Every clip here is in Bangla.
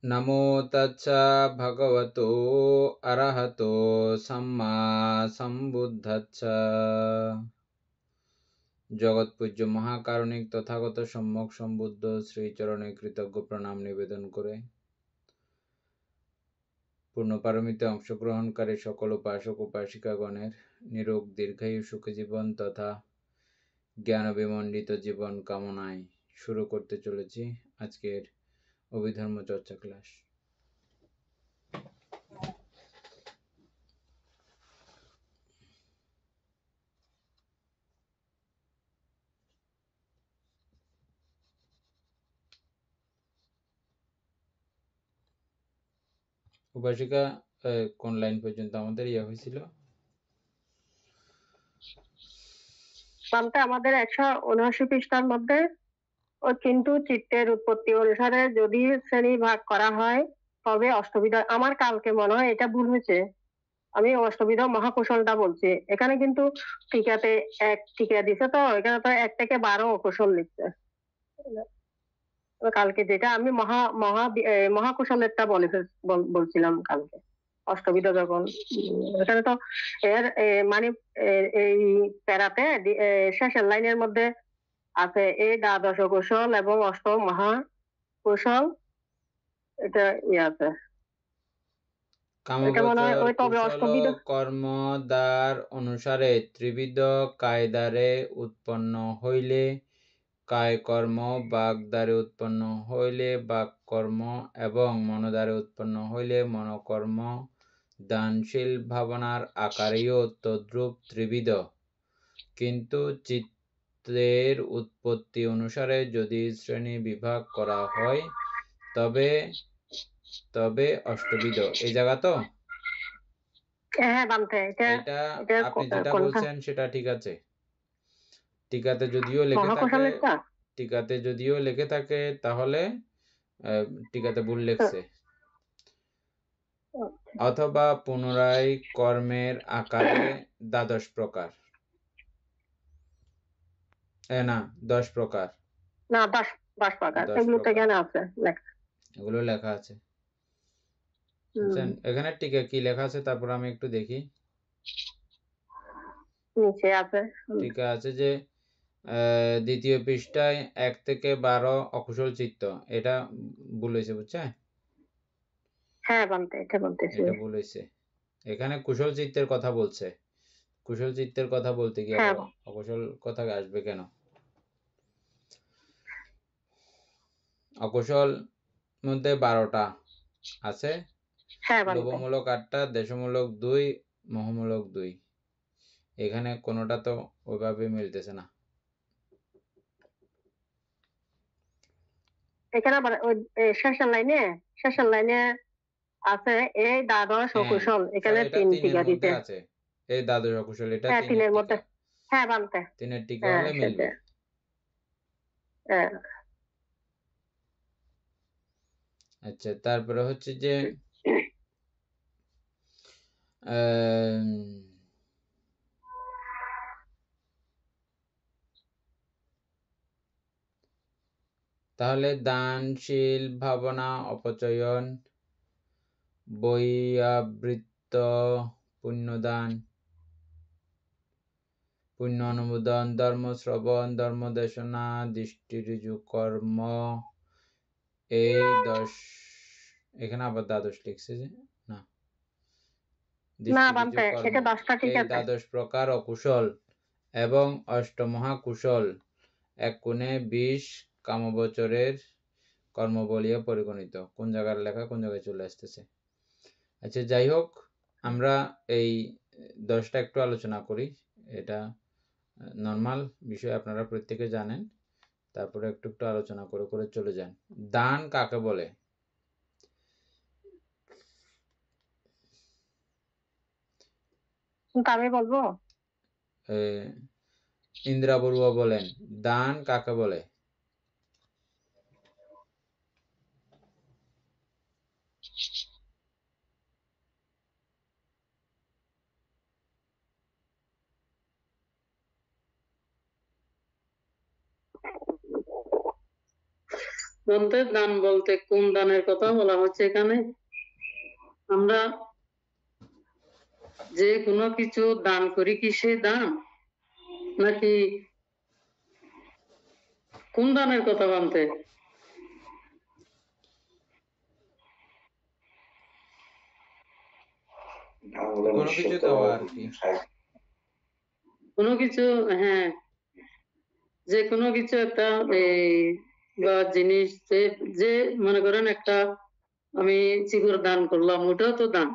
নমো তচ্ছা ভগবতো অরহতো সম্মা সম্বুদ্ধচ্ছা। জগৎপূজ্য মহাকারণিক তথাগত সম্যক সম্বুদ্ধ শ্রীচরণে কৃতজ্ঞ প্রণাম নিবেদন করে পূর্ণপারমিতে অংশগ্রহণকারী সকল উপাসক উপাসিকাগণের নিরোগ দীর্ঘায়ু সুখী জীবন তথা জ্ঞানবিমণ্ডিত জীবন কামনায় শুরু করতে চলেছি আজকের অভিধর্ম চর্চা ক্লাস। উপাসিকা কোন লাইন পর্যন্ত আমাদের হয়েছিল? আমাদের 179 পৃষ্ঠার মধ্যে কিন্তু চিত্তের উৎপত্তি অনুসারে যদি শ্রেণী ভাগ করা হয় তবে অষ্টবিধ। আমার কালকে মনে হয় এটা ভুল হয়েছে, আমি অষ্টবিধ মহাকুশলটা বলছি। এখানে কিন্তু টিকাতে এক টিকা দিছে, তো এখানে তো 1 থেকে 12 কুশল লিখছে। কালকে যেটা আমি মহাকুশলেরটা বলছিলাম কালকে অষ্টবিধ যখন। এখানে তো এর মানে এই প্যারাতে শেষের লাইনের মধ্যে আছে এই দ্বাদশ কুশল এবং অষ্টম মহাকুশল, এটা আছে। কামবচর কুশল কর্ম দ্বার অনুসারে ত্রিবিধ কায়দারে উৎপন্ন হইলে কায় কর্ম, বাগ দ্বারে উৎপন্ন হইলে বাক কর্ম এবং মনদ্বারে উৎপন্ন হইলে মনোকর্ম, দানশীল ভাবনার আকারেও তদ্রূপ ত্রিবিধ। কিন্তু চিত্তের উৎপত্তি অনুসারে যদি শ্রেণী বিভাগ করা হয় তবে অষ্টবিধ। এই জায়গা তো এটা আপনি যেটা বলছেন সেটা ঠিক আছে। টিকাতে যদিও লেখে থাকে তাহলে টিকাতে ভুল লেখছে, অথবা পুনরায় কর্মের আকারে দ্বাদশ প্রকার, না 10 প্রকার, না 10 প্রকার এগুলো তো এখানে আছে লেখা, এগুলো লেখা আছে। এখানে টিকা কি লেখা আছে তারপর আমি একটু দেখি। নিচে আছে, টিকা আছে যে দ্বিতীয় পৃষ্ঠায় 1 থেকে 12 অকুশল চিত্ত, এটা ভুল হয়েছে, বুঝছে? হ্যাঁ এটা ভুল হয়েছে। এখানে কুশল চিত্তের কথা বলছে, কুশল চিত্তের কথা বলতে গিয়ে অকুশল কথা আসবে কেন? অকুশল মধ্যে 12টা আছে, লোভমূলক 8টা, দেশমূলক 2, মোহমূলক 2। এখানে কোনোটা তো ওইভাবে মিলতেছে না। এখানে আবার শেষের লাইনে আছে এই দ্বাদশ অকুশল, এখানে 3 টিকা দিতে আছে। এই দ্বাদশ অকুশল, এটা 3-এর মধ্যে, হ্যাঁ বানতে 3-এর টিকা হলে মিলবে। আচ্ছা, তারপরে হচ্ছে যে তাহলে দানশীল ভাবনা অপচয়ন, বৈয়াবৃত্ত, পুণ্যদান, পুণ্য অনুমোদন, ধর্ম শ্রবণ, ধর্ম দেশনা, দৃষ্টিরুজু কর্ম, এই 10। এখানে আবার দ্বাদশ লিখছে যে না, এই 12 প্রকার অকুশল এবং অষ্টমহাকুশল এক কোণে 20 কামবচরের কর্ম বলিয়া পরিগণিত। কোন জায়গার লেখা কোন জায়গায় চলে আসতেছে। আচ্ছা, যাই হোক, আমরা এই 10টা একটু আলোচনা করি। এটা নর্মাল বিষয়, আপনারা প্রত্যেকে জানেন। তারপরে একটু একটু আলোচনা করে করে চলে যান। দান কাকে বলে? আমি বলবো, ইন্দ্রা বড়ুয়া বলেন, দান কাকে বলে? বলতে দান বলতে কোন দানের কথা বলা হচ্ছে এখানে? আমরা যে কোনো কিছু দান করি কি সে দান, নাকি কোন দানের কথা বলতে? কোনো কিছু দেওয়া আর কি। কোনো কিছু, হ্যাঁ, যে কোনো কিছু একটা বা জিনিস, যে মনে করেন একটা আমি চিগুর দান করলাম, ওটাও তো দান।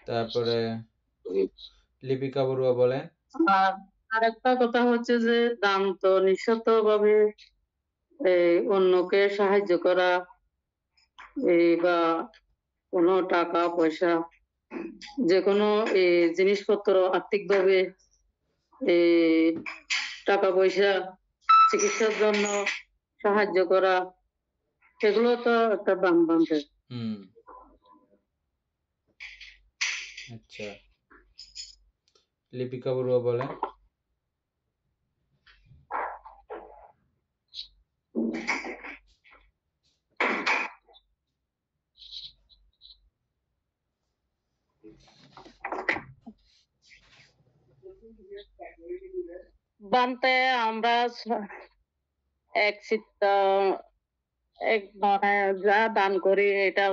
তারপরে লিপিকা বড়ুয়া বলেন। আর একটা কথা হচ্ছে যে দান তো নিঃস্বার্থ ভাবে অন্যকে সাহায্য করা, বা কোনো টাকা পয়সা, যে কোনো জিনিসপত্র আর্থিকভাবে টাকা পয়সা চিকিৎসার জন্য সাহায্য করা, সেগুলো তো একটা দান বানতে। আচ্ছা, লিপিকা বড়ুয়া বলেন। বানতে আমরা এক চিত্ত এক মনে যা দান করি এটা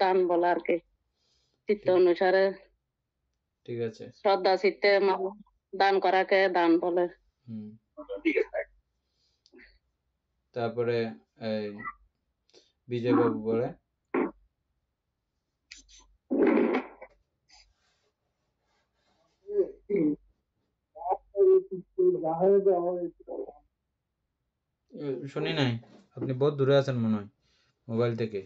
দান বলা আর কি, চিত্ত অনুসারে। ঠিক আছে, শ্রদ্ধা চিত্তে দান করাকে দান বলে। তারপরে বিজয় বাবু বলে। শুনি নাই, আপনি বহুত দূরে আছেন মনে হয় মোবাইল থেকে।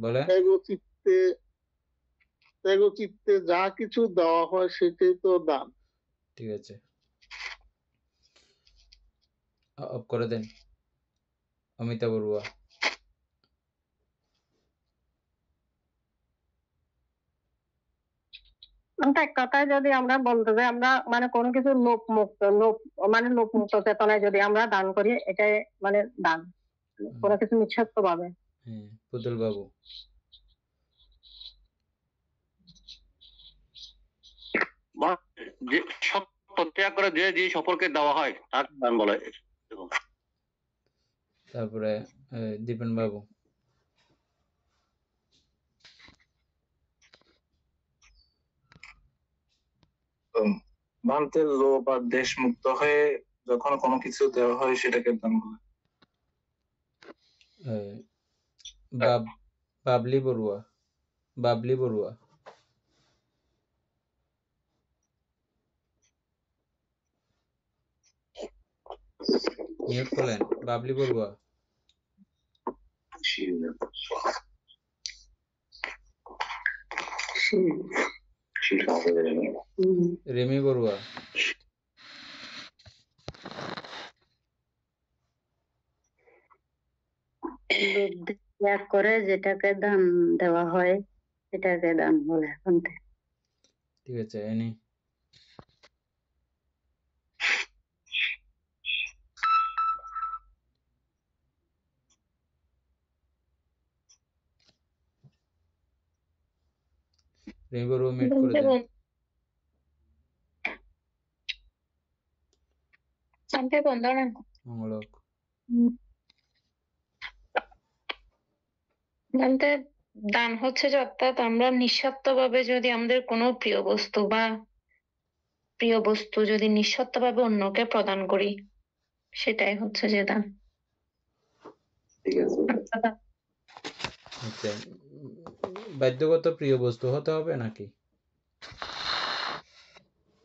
বলে চিত্তে যা কিছু দেওয়া হয় সেটাই তো দান। ঠিক আছে, অফ করে দেন। অমিতা বড়ুয়া। এক কথায় যদি আমরা বলতে যাই, আমরা মানে কোনো কিছু লোভ মুক্ত চেতনায় যদি আমরা দান করি, এটাই মানে দান, কোনো কিছু নিঃস্বার্থ ভাবে। পুতুল বাবু। ত্যাগ করে যে সকলকে দেওয়া হয় তার দান বলে। তারপরে দীপেন বাবু। ভান্তের লোভ আর দেশ মুক্ত হয়ে যখন কোনো কিছু দেওয়া হয় সেটাকে দান বলে। বাবলি বড়ুয়া। বাবলি বড়ুয়া। মিউট করলেন। বাবলি বড়ুয়া। রেমি বড়ুয়া। ত্যাগ করে যেটাকে দান দেওয়া হয় সেটাকে দান বলে। ঠিক আছে, এনি রেমি বড়ুয়া মিউট করে দেন। মঙ্গলক। দান হচ্ছে যে অর্থাৎ আমরা নিঃস্বার্থভাবে যদি আমাদের কোনো প্রিয় বস্তু যদি নিঃস্বার্থভাবে অন্যকে প্রদান করি, সেটাই হচ্ছে যে দান। আচ্ছা, বাধ্যগত প্রিয় বস্তু হতে হবে নাকি?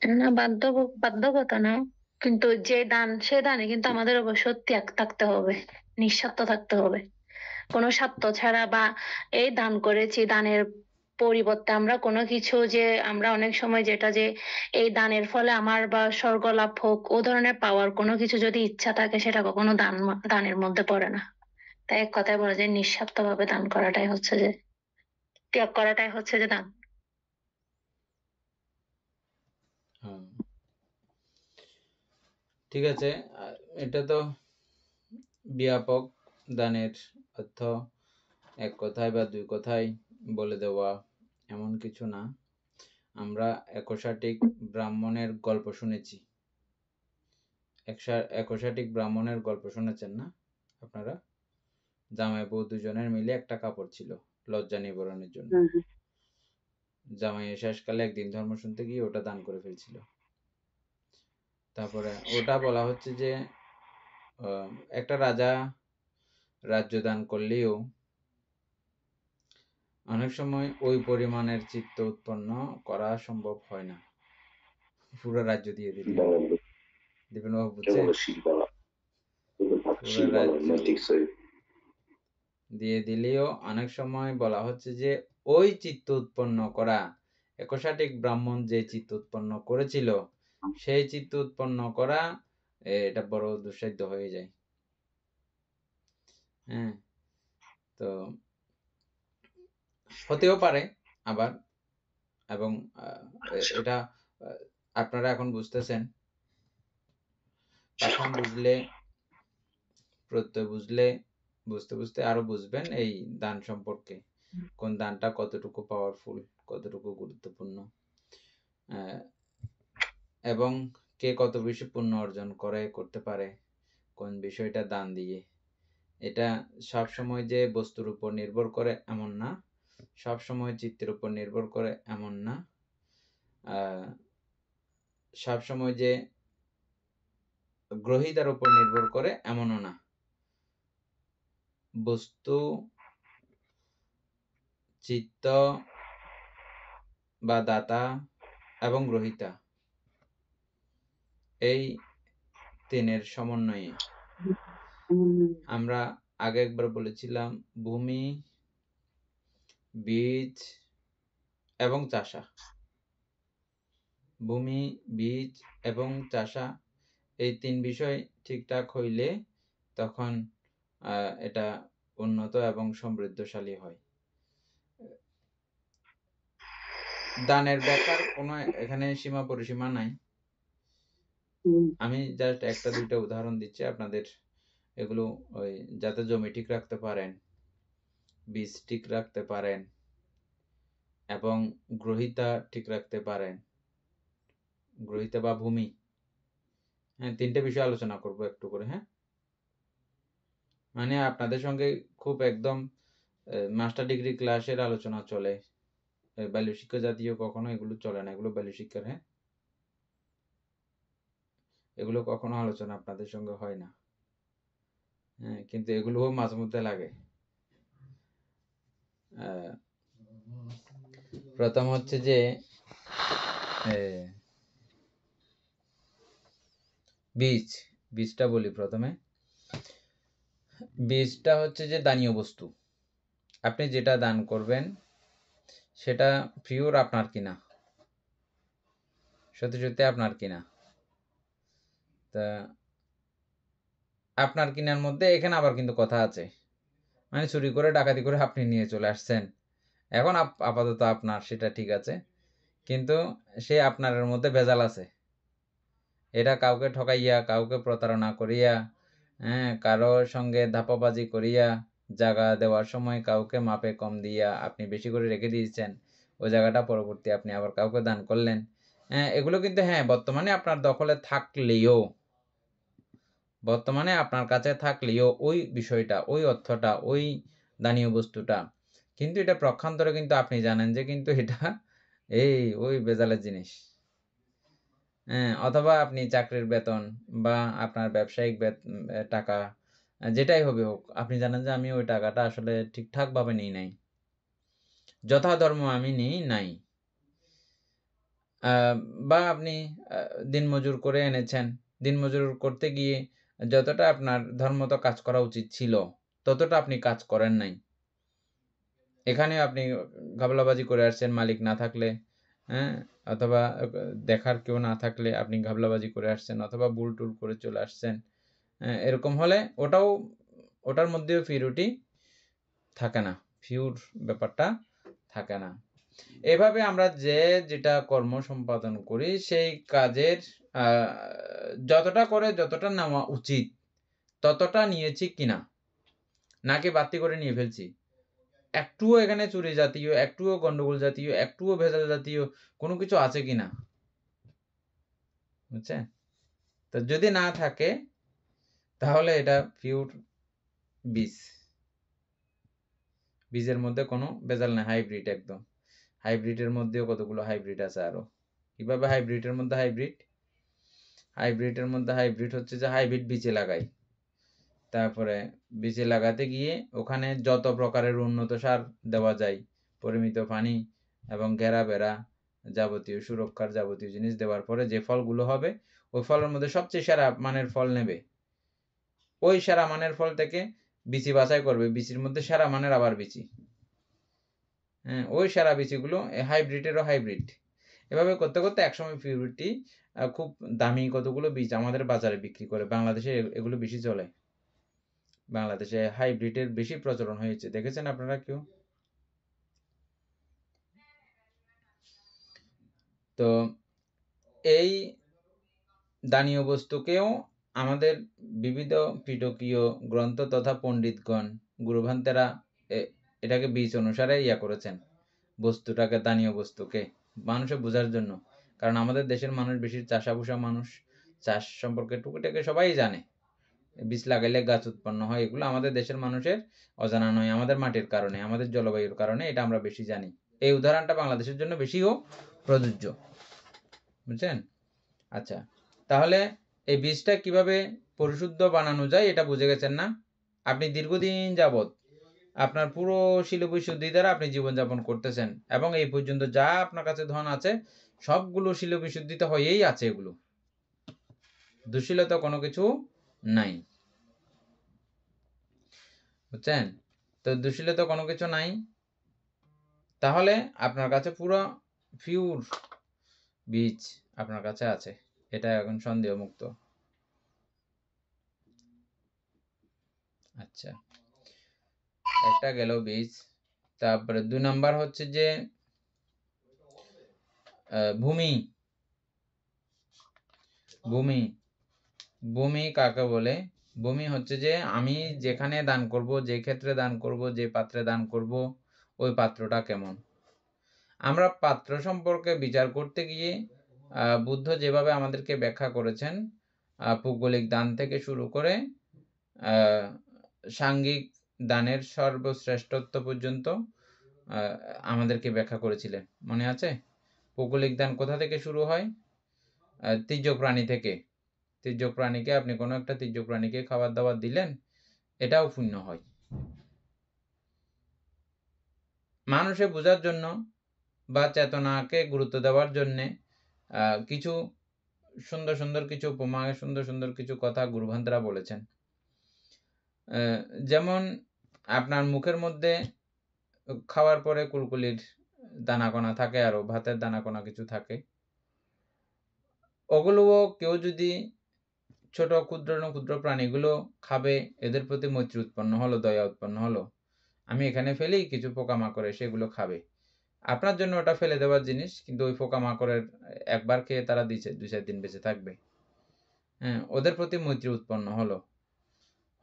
না, বাধ্যগত না, কিন্তু যে দান সে দানে কিন্তু আমাদের অবশ্য ত্যাগ থাকতে হবে, নিঃস্বার্থ থাকতে হবে, কোনো স্বার্থ ছাড়া। বা এই দান করেছি, দানের পরিবর্তে আমরা কোনো কিছু যে আমরা অনেক সময় যেটা যে এই দানের ফলে আমার বা স্বর্গ লাভ হোক ও ধরনের পাওয়ার কোনো কিছু যদি ইচ্ছা থাকে সেটা কখনো দানের মধ্যে পড়ে না। তাই এক কথায় বলা যায় নিঃস্বার্থভাবে দান করাটাই হচ্ছে যে ত্যাগ করাটাই হচ্ছে যে দান। হ্যাঁ, ঠিক আছে। এটা তো ব্যাপক দানের অর্থ এক কথায় বা দুই কথায় বলে দেওয়া এমন কিছু না। আমরা একশাটিক ব্রাহ্মণের গল্প শুনেছি। একশাটিক ব্রাহ্মণের গল্প শুনেছেন না আপনারা? জামাই বউ দুজনের মিলে একটা কাপড় ছিল লজ্জা নিবারণের জন্য। জামাই শেষকালে একদিন ধর্ম শুনতে গিয়ে ওটা দান করে ফেলছিল। তারপরে ওটা বলা হচ্ছে যে একটা রাজা রাজ্য দান করলেও অনেক সময় ওই পরিমাণের চিত্ত উৎপন্ন করা সম্ভব হয় না। পুরো রাজ্য দিয়ে দিলে দীপেনবাবু বুঝছেন? পুরো রাজ্য দিয়ে দিলেও অনেক সময় বলা হচ্ছে যে ওই চিত্ত উৎপন্ন করা একশাটিক ব্রাহ্মণ যে চিত্ত উৎপন্ন করেছিল সেই চিত্ত উৎপন্ন করা এটা বড় দুঃসাধ্য হয়ে যায়। হ্যাঁ, তো হতেও পারে আবার, এবং এটা আপনারা এখন বুঝতেছেন। পাঠান বুঝলে, প্রত্যয় বুঝলে, বুঝতে বুঝতে আরো বুঝবেন এই দান সম্পর্কে, কোন দানটা কতটুকু পাওয়ারফুল, কতটুকু গুরুত্বপূর্ণ, এবং কে কত বেশি পুণ্য অর্জন করতে পারে কোন বিষয়টা দান দিয়ে। এটা সব সময় যে বস্তুর উপর নির্ভর করে এমন না, সব সময় চিত্তের উপর নির্ভর করে এমন না, সব সময় যে গ্রহীতার উপর নির্ভর করে এমনও না। বস্তু, চিত্ত বা দাতা এবং গ্রহীতা এই তিনের সমন্বয়ে। আমরা আগে একবার বলেছিলাম ভূমি, বীজ এবং চাষা। ভূমি, বীজ এবং চাষা এই তিন বিষয় ঠিকঠাক হইলে তখন এটা উন্নত এবং সমৃদ্ধশালী হয়। দানের ব্যাপার কোনো এখানে সীমা পরিসীমা নাই। আমি জাস্ট একটা দুইটা উদাহরণ দিচ্ছি আপনাদের, এগুলো ওই যাতে জমি ঠিক রাখতে পারেন, বীজ ঠিক রাখতে পারেন এবং গ্রহীতা ঠিক রাখতে পারেন, গ্রহীতা বা ভূমি। হ্যাঁ, তিনটে বিষয় আলোচনা করব একটু করে। হ্যাঁ, মানে আপনাদের সঙ্গে খুব একদম মাস্টার ডিগ্রি ক্লাসের আলোচনা চলে, বাল্য শিক্ষা জাতীয় কখনো এগুলো চলে না, এগুলো বাল্য শিক্ষার। হ্যাঁ, এগুলো কখনো আলোচনা আপনাদের সঙ্গে হয় না। হ্যাঁ, কিন্তু এগুলোও মাঝে মধ্যে লাগে। প্রথম হচ্ছে যে বীজটা বলি প্রথমে। বীজটা হচ্ছে যে দানীয় বস্তু। আপনি যেটা দান করবেন সেটা পিওর আপনার কিনা, সত্যি সত্যি আপনার কিনা। তা আপনার কিনার মধ্যে এখানে আবার কিন্তু কথা আছে, মানে চুরি করে ডাকাতি করে আপনি নিয়ে চলে আসছেন, এখন আপাতত আপনার, সেটা ঠিক আছে, কিন্তু সে আপনার মধ্যে ভেজাল আছে। এটা কাউকে ঠকাইয়া, কাউকে প্রতারণা করিয়া, হ্যাঁ, কারো সঙ্গে ধাপাবাজি করিয়া, জায়গা দেওয়ার সময় কাউকে মাপে কম দিয়া আপনি বেশি করে রেখে দিয়েছেন, ওই জায়গাটা পরবর্তী আপনি আবার কাউকে দান করলেন। হ্যাঁ, এগুলো কিন্তু হ্যাঁ বর্তমানে আপনার দখলে থাকলেও, বর্তমানে আপনার কাছে থাকলেও ওই বিষয়টা, ওই অর্থটা, ওই দানীয় বস্তুটা কিন্তু এটা প্রক্ষান্তরে কিন্তু আপনি জানেন যে কিন্তু এটা ওই বেজালের জিনিস। হ্যাঁ, অথবা আপনি চাকরির বেতন বা আপনার ব্যবসায়িক টাকা যেটাই হবে হোক, আপনি জানেন যে আমি ওই টাকাটা আসলে ঠিকঠাক ভাবে নিই নাই, যথাধর্ম আমি নিই নাই, বা আপনি দিনমজুর করে এনেছেন, দিনমজুর করতে গিয়ে যতটা আপনার ধর্মত কাজ করা উচিত ছিল ততটা আপনি কাজ করেন নাই, এখানে আপনি ঘাবলাবাজি করে আসছেন মালিক না থাকলে, হ্যাঁ, অথবা দেখার কেউ না থাকলে আপনি ঘাবলাবাজি করে আসছেন, অথবা ভুল টুল করে চলে আসছেন, এরকম হলে ওটার মধ্যেও পিউরিটি থাকে না, পিওর ব্যাপারটা থাকে না। এভাবে আমরা যেটা কর্ম সম্পাদন করি সেই কাজের যতটা নেওয়া উচিত ততটা নিয়েছি কিনা, নাকি বাড়তি করে নিয়ে ফেলছি, একটুও এখানে চুরি জাতীয়, একটুও গন্ডগোল জাতীয়, একটুও ভেজাল জাতীয় কোনো কিছু আছে কিনা, বুঝছেন? তো যদি না থাকে তাহলে এটা পিওর বীজের মধ্যে কোনো ভেজাল নেই, হাইব্রিড একদম। হাইব্রিডের মধ্যেও কতগুলো হাইব্রিড আছে আরো। কিভাবে হাইব্রিডের মধ্যে হাইব্রিড হচ্ছে যে হাইব্রিড বীজে লাগাই, তারপরে বীজে লাগাতে গিয়ে ওখানে যত প্রকারের উন্নত সার দেওয়া যায়, পরিমিত পানি এবং ঘেরা বেড়া যাবতীয় সুরক্ষার যাবতীয় জিনিস দেওয়ার পরে যে ফলগুলো হবে ওই ফলের মধ্যে সবচেয়ে সেরা মানের ফল নেবে, ওই সেরা মানের ফল থেকে বিচি বাছাই করবে, বিচির মধ্যে সেরা মানের আবার বিচি, হ্যাঁ, ওই সেরা বিচিগুলো হাইব্রিডেরও হাইব্রিড। এভাবে করতে করতে একসময় পিউরিটি খুব দামি কতগুলো বীজ আমাদের বাজারে বিক্রি করে। বাংলাদেশে এগুলো বেশি চলে, বাংলাদেশে হাইব্রিডের বেশি প্রচলন হয়েছে, দেখেছেন আপনারা কেউ? তো এই দানীয় বস্তুকেও আমাদের বিবিধ পিটকীয় গ্রন্থ তথা পণ্ডিতগণ গুরুভান্তেরা এটাকে বীজ অনুসারে করেছেন, বস্তুটাকে, দানীয় বস্তুকে মানুষে বোঝার জন্য। কারণ আমাদের দেশের মানুষ বেশি চাষাভুষা মানুষ, চাষ সম্পর্কে টুকিটাকি সবাই জানে, বীজ লাগাইলে গাছ উৎপন্ন হয়, এগুলো আমাদের দেশের মানুষের অজানা নয়। আমাদের মাটির কারণে, আমাদের জলবায়ুর কারণে এটা আমরা বেশি জানি। এই উদাহরণটা বাংলাদেশের জন্য বেশিও প্রযোজ্য, বুঝছেন? আচ্ছা, তাহলে এই বীজটা কিভাবে পরিশুদ্ধ বানানো যায় এটা বুঝে গেছেন না? আপনি দীর্ঘদিন যাবৎ আপনার পুরো শিলবিশুদ্ধি দ্বারা আপনি জীবনযাপন করতেছেন, এবং এই পর্যন্ত যা আপনার কাছে ধন আছে সবগুলো শিলবিশুদ্ধিতে হয়েই আছে, এগুলো দুঃশীলতা কোনো কিছু নাই, বুঝছেন? তো দুঃশীলতা কোনো কিছু নাই, তাহলে আপনার কাছে পুরো পিওর বীজ আপনার কাছে আছে, এটা এখন সন্দেহ মুক্ত। আচ্ছা, একটা গেল বীজ। তারপরে 2 নাম্বার হচ্ছে যে ভূমি। ভূমি কাকে বলে? ভূমি হচ্ছে যে আমি যেখানে দান করব, যে ক্ষেত্রে দান করব, যে পাত্রে দান করব, ওই পাত্রটা কেমন। আমরা পাত্র সম্পর্কে বিচার করতে গিয়ে বুদ্ধ যেভাবে আমাদেরকে ব্যাখ্যা করেছেন, ভৌগোলিক দান থেকে শুরু করে সাংঘিক দানের সর্বশ্রেষ্ঠত্ব পর্যন্ত আমাদেরকে ব্যাখ্যা করেছিলেন, মনে আছে? ভৌগোলিক দান কোথা থেকে শুরু হয়? তীর্য প্রাণী থেকে। তীর্য প্রাণীকে, আপনি কোনো একটা তীর্য প্রাণীকে খাবার দাবার দিলেন, এটাও পুণ্য হয়। মানুষে বোঝার জন্য বা চেতনাকে গুরুত্ব দেওয়ার জন্য কিছু সুন্দর সুন্দর কিছু উপমা, সুন্দর সুন্দর কিছু কথা গুরুভান্তেরা বলেছেন। যেমন আপনার মুখের মধ্যে খাওয়ার পরে কুলকুলির দানাকণা থাকে, আরো ভাতের দানাকণা কিছু থাকে, ওগুলোও কেউ যদি ছোট ক্ষুদ্র প্রাণীগুলো খাবে, এদের প্রতি মৈত্রী উৎপন্ন হলো, দয়া উৎপন্ন হলো। আমি এখানে ফেলি, কিছু পোকামাকড় সেগুলো খাবে, আপনার জন্য ওটা ফেলে দেওয়ার জিনিস, কিন্তু ওই পোকামাকড়ের একবার খেয়ে তারা 2-4 দিন বেঁচে থাকবে। হ্যাঁ, ওদের প্রতি মৈত্রী উৎপন্ন হলো,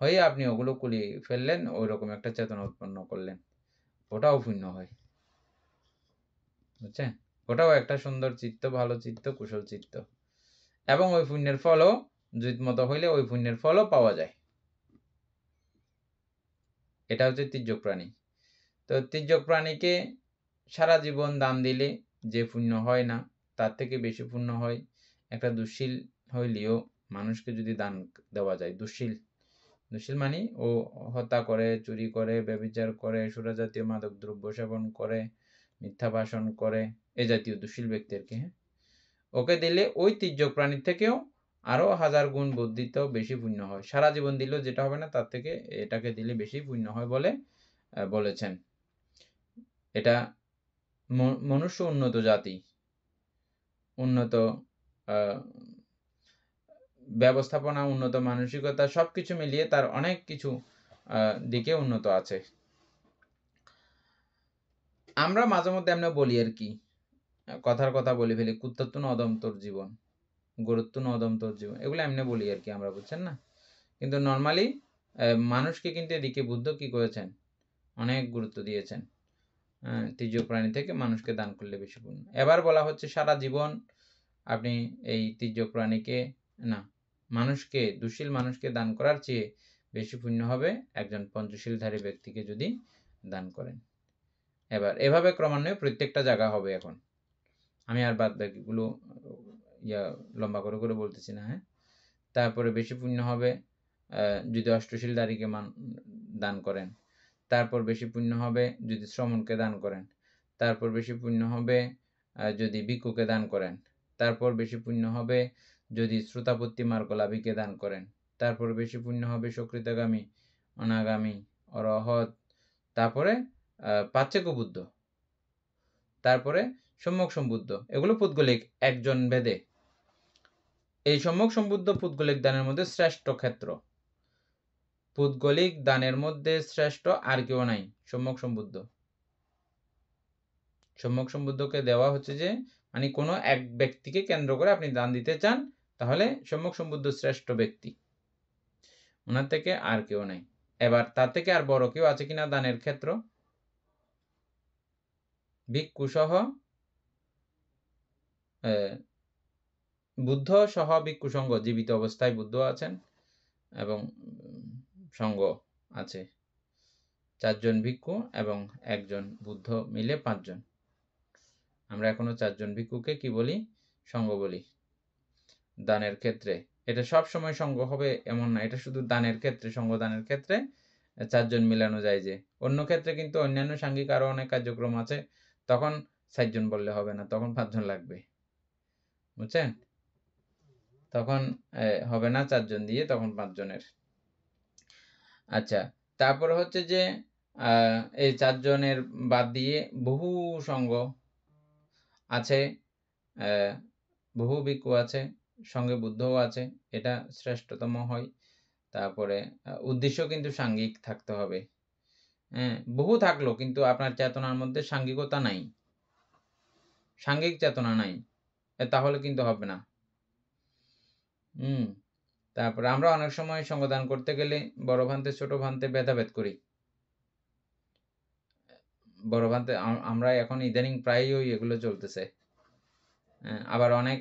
হয়ে আপনি ওগুলো কুলিয়ে ফেললেন, ওই রকম একটা চেতনা উৎপন্ন করলেন, ওটাও পুণ্য হয়, বুঝছেন? ওটাও একটা সুন্দর চিত্ত, ভালো চিত্ত, কুশল চিত্ত, এবং ওই পুণ্যের ফলও যুত হইলে ওই পুণ্যের ফলও পাওয়া যায়। এটা হচ্ছে তির্যক প্রাণী। তো তির্যক প্রাণীকে সারা জীবন দান দিলে যে পুণ্য হয় না, তার থেকে বেশি পুণ্য হয় একটা দুঃশীল হইলেও মানুষকে যদি দান দেওয়া যায়। দুঃশীল মানে ও হত্যা করে, চুরি করে, ব্যভিচার করে, সুরাজাতীয় মাদক দ্রব্য সেবন করে, মিথ্যা ভাষণ করে, এ জাতীয় দুঃশীল ব্যক্তিকে, হ্যাঁ, ওকে দিলে ওই তির্যক প্রাণীর থেকেও আরো 1000 গুণ বর্ধিত বেশি পুণ্য হয়। সারা জীবন দিলেও যেটা হবে না, তার থেকে এটাকে দিলে বেশি পুণ্য হয় বলে বলেছেন। এটা মনুষ্য উন্নত জাতি, উন্নত ব্যবস্থাপনা, উন্নত মানসিকতা, সবকিছু মিলিয়ে তার অনেক কিছু দিকে উন্নত আছে। আমরা মাঝে মধ্যে এমনি বলি আর কি, কথার কথা বলে ফেলি, কুত্তর নদম তোর জীবন, গুরুত্ব নদম তোর জীবন, এগুলো এমনি বলি আর কি আমরা, বুঝছেন না? কিন্তু নর্মালি মানুষকে কিন্তু এদিকে বুদ্ধ কি করেছেন, অনেক গুরুত্ব দিয়েছেন। তৃতীয় প্রাণী থেকে মানুষকে দান করলে বেশি পুণ্য। এবার বলা হচ্ছে সারা জীবন আপনি এই তৃতীয় প্রাণীকে না, মানুষকে, দুশীল মানুষকে দান করার চেয়ে বেশি পুণ্য হবে একজন পঞ্চশীলধারী ব্যক্তিকে যদি দান করেন। এবার এভাবে ক্রমান্বয়ে প্রত্যেকটা জায়গা হবে। এখন আমি আর বাদ বাকিগুলো লম্বা করে করে বলতেছি না। হ্যাঁ, তারপরে বেশি পুণ্য হবে যদি অষ্টশীলধারীকে দান করেন, তারপর বেশি পুণ্য হবে যদি শ্রমণকে দান করেন, তারপর বেশি পুণ্য হবে যদি ভিক্ষুকে দান করেন, তারপর বেশি পুণ্য হবে যদি শ্রোতাপত্তি মার্গলাভীকে দান করেন, তারপর বেশি পুণ্য হবে সকৃতগামী, অনাগামী, অরহৎ, তারপরে পাচ্ছেক বুদ্ধ, তারপরে সম্যক সম্বুদ্ধ। এগুলো পুদ্গলিক একজন ভেদে। এই সম্যক সম্বুদ্ধ পুদ্গলিক দানের মধ্যে শ্রেষ্ঠ ক্ষেত্র, পুদ্গলিক দানের মধ্যে শ্রেষ্ঠ আর কেউ নাই, সম্যক সম্বুদ্ধ। সম্যক সম্বুদ্ধকে দেওয়া হচ্ছে যে মানে কোনো এক ব্যক্তিকে কেন্দ্র করে আপনি দান দিতে চান, তাহলে সম্যক সম্বুদ্ধ শ্রেষ্ঠ ব্যক্তি, ওনার থেকে আর কেউ নাই। এবার তার থেকে আর বড় কেউ আছে কিনা দানের ক্ষেত্র? ভিক্ষু সহ বুদ্ধ সহ ভিক্ষু সঙ্গ, জীবিত অবস্থায় বুদ্ধ আছেন এবং সঙ্গ আছে 4 জন ভিক্ষু এবং 1 জন বুদ্ধ মিলে 5 জন। আমরা এখনো 4 জন ভিক্ষুকে কি বলি? সঙ্গ বলি দানের ক্ষেত্রে। এটা সব সময় সঙ্গ হবে এমন না, এটা শুধু দানের ক্ষেত্রে, সঙ্গ দানের ক্ষেত্রে 4 জন মিলানো যায়। যে অন্য ক্ষেত্রে কিন্তু অন্যান্য সাংঘিক আরো অনেক কার্যক্রম আছে, তখন 4 জন বললে হবে না, তখন 5 জন লাগবে, বুঝছেন? তখন হবে না 4 জন দিয়ে, তখন 5 জনের। আচ্ছা, তারপরে হচ্ছে যে এই 4 জনের বাদ দিয়ে বহু সঙ্গ আছে, বহু ভিক্ষু আছে, সঙ্গে বুদ্ধও আছে, এটা শ্রেষ্ঠতম হয়। তারপরে উদ্দেশ্য কিন্তু সাংঘিক থাকতে হবে। হ্যাঁ, বহু থাকলো কিন্তু আপনার চেতনার মধ্যে সাংঘিকতা নাই, সাংঘিক চেতনা নাই, তাহলে কিন্তু হবে না। তারপরে আমরা অনেক সময় সঙ্গদান করতে গেলে বড় ভান্তে ছোট ভান্তে ভেদাভেদ করি। বড় ভান্তে আমরা এখন ইদানিং প্রায়ই এগুলো চলতেছে। আবার অনেক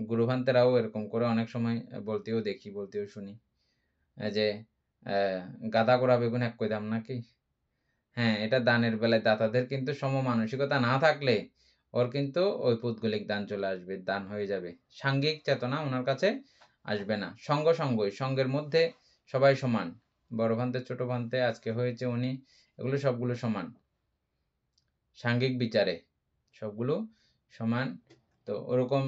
গুরুভান্তেরাও এরকম করে অনেক সময় বলতেও দেখি, বলতেও শুনি যে গাদা গোড়া বেগুন এক কই দাম নাকি। হ্যাঁ, এটা দানের বেলায় দাতাদের কিন্তু সম মানসিকতা না থাকলে ওর কিন্তু ওই পুদ্গলিক দান চলে আসবে, দান হয়ে যাবে, সাংঘিক চেতনা ওনার কাছে আসবে না। সঙ্গই, সঙ্গের মধ্যে সবাই সমান, বড় ভান্তে ছোট ভান্তে আজকে হয়েছে উনি, এগুলো সবগুলো সমান, সাংঘিক বিচারে সবগুলো সমান। তো ওরকম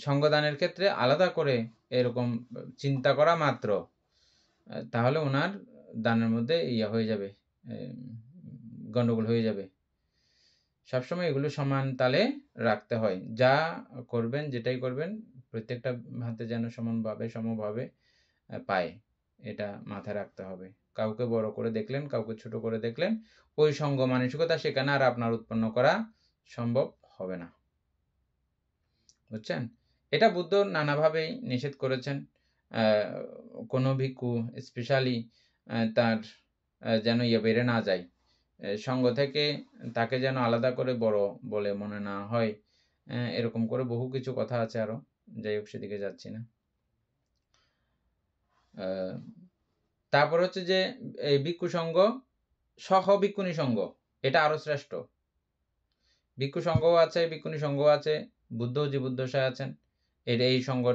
সঙ্গদানের ক্ষেত্রে আলাদা করে এরকম চিন্তা করা মাত্র, তাহলে ওনার দানের মধ্যে হয়ে যাবে, গন্ডগোল হয়ে যাবে। সবসময় এগুলো সমান তালে রাখতে হয়। যা করবেন, যেটাই করবেন, প্রত্যেকটা হাতে যেন সমানভাবে সমভাবে পায়, এটা মাথায় রাখতে হবে। কাউকে বড় করে দেখলেন, কাউকে ছোট করে দেখলেন, ওই সঙ্গ মানসিকতা সেখানে আর আপনার উৎপন্ন করা সম্ভব হবে না, বুঝছেন? এটা বুদ্ধ নানাভাবেই নিষেধ করেছেন। কোনো ভিক্ষু স্পেশালি তার যেন বেড়ে না যায়, সঙ্গ থেকে তাকে যেন আলাদা করে বড় বলে মনে না হয়, এরকম করে বহু কিছু কথা আছে আরো, যাই হোক সেদিকে যাচ্ছি না। তারপর হচ্ছে যে এই ভিক্ষু সঙ্গ সহ ভিক্ষুণী সঙ্গ, এটা আরো শ্রেষ্ঠ। ভিক্ষু সঙ্গও আছে, ভিক্ষুণী সঙ্গও আছে, বুদ্ধও যে বুদ্ধশায় আছেন, এই সঙ্গ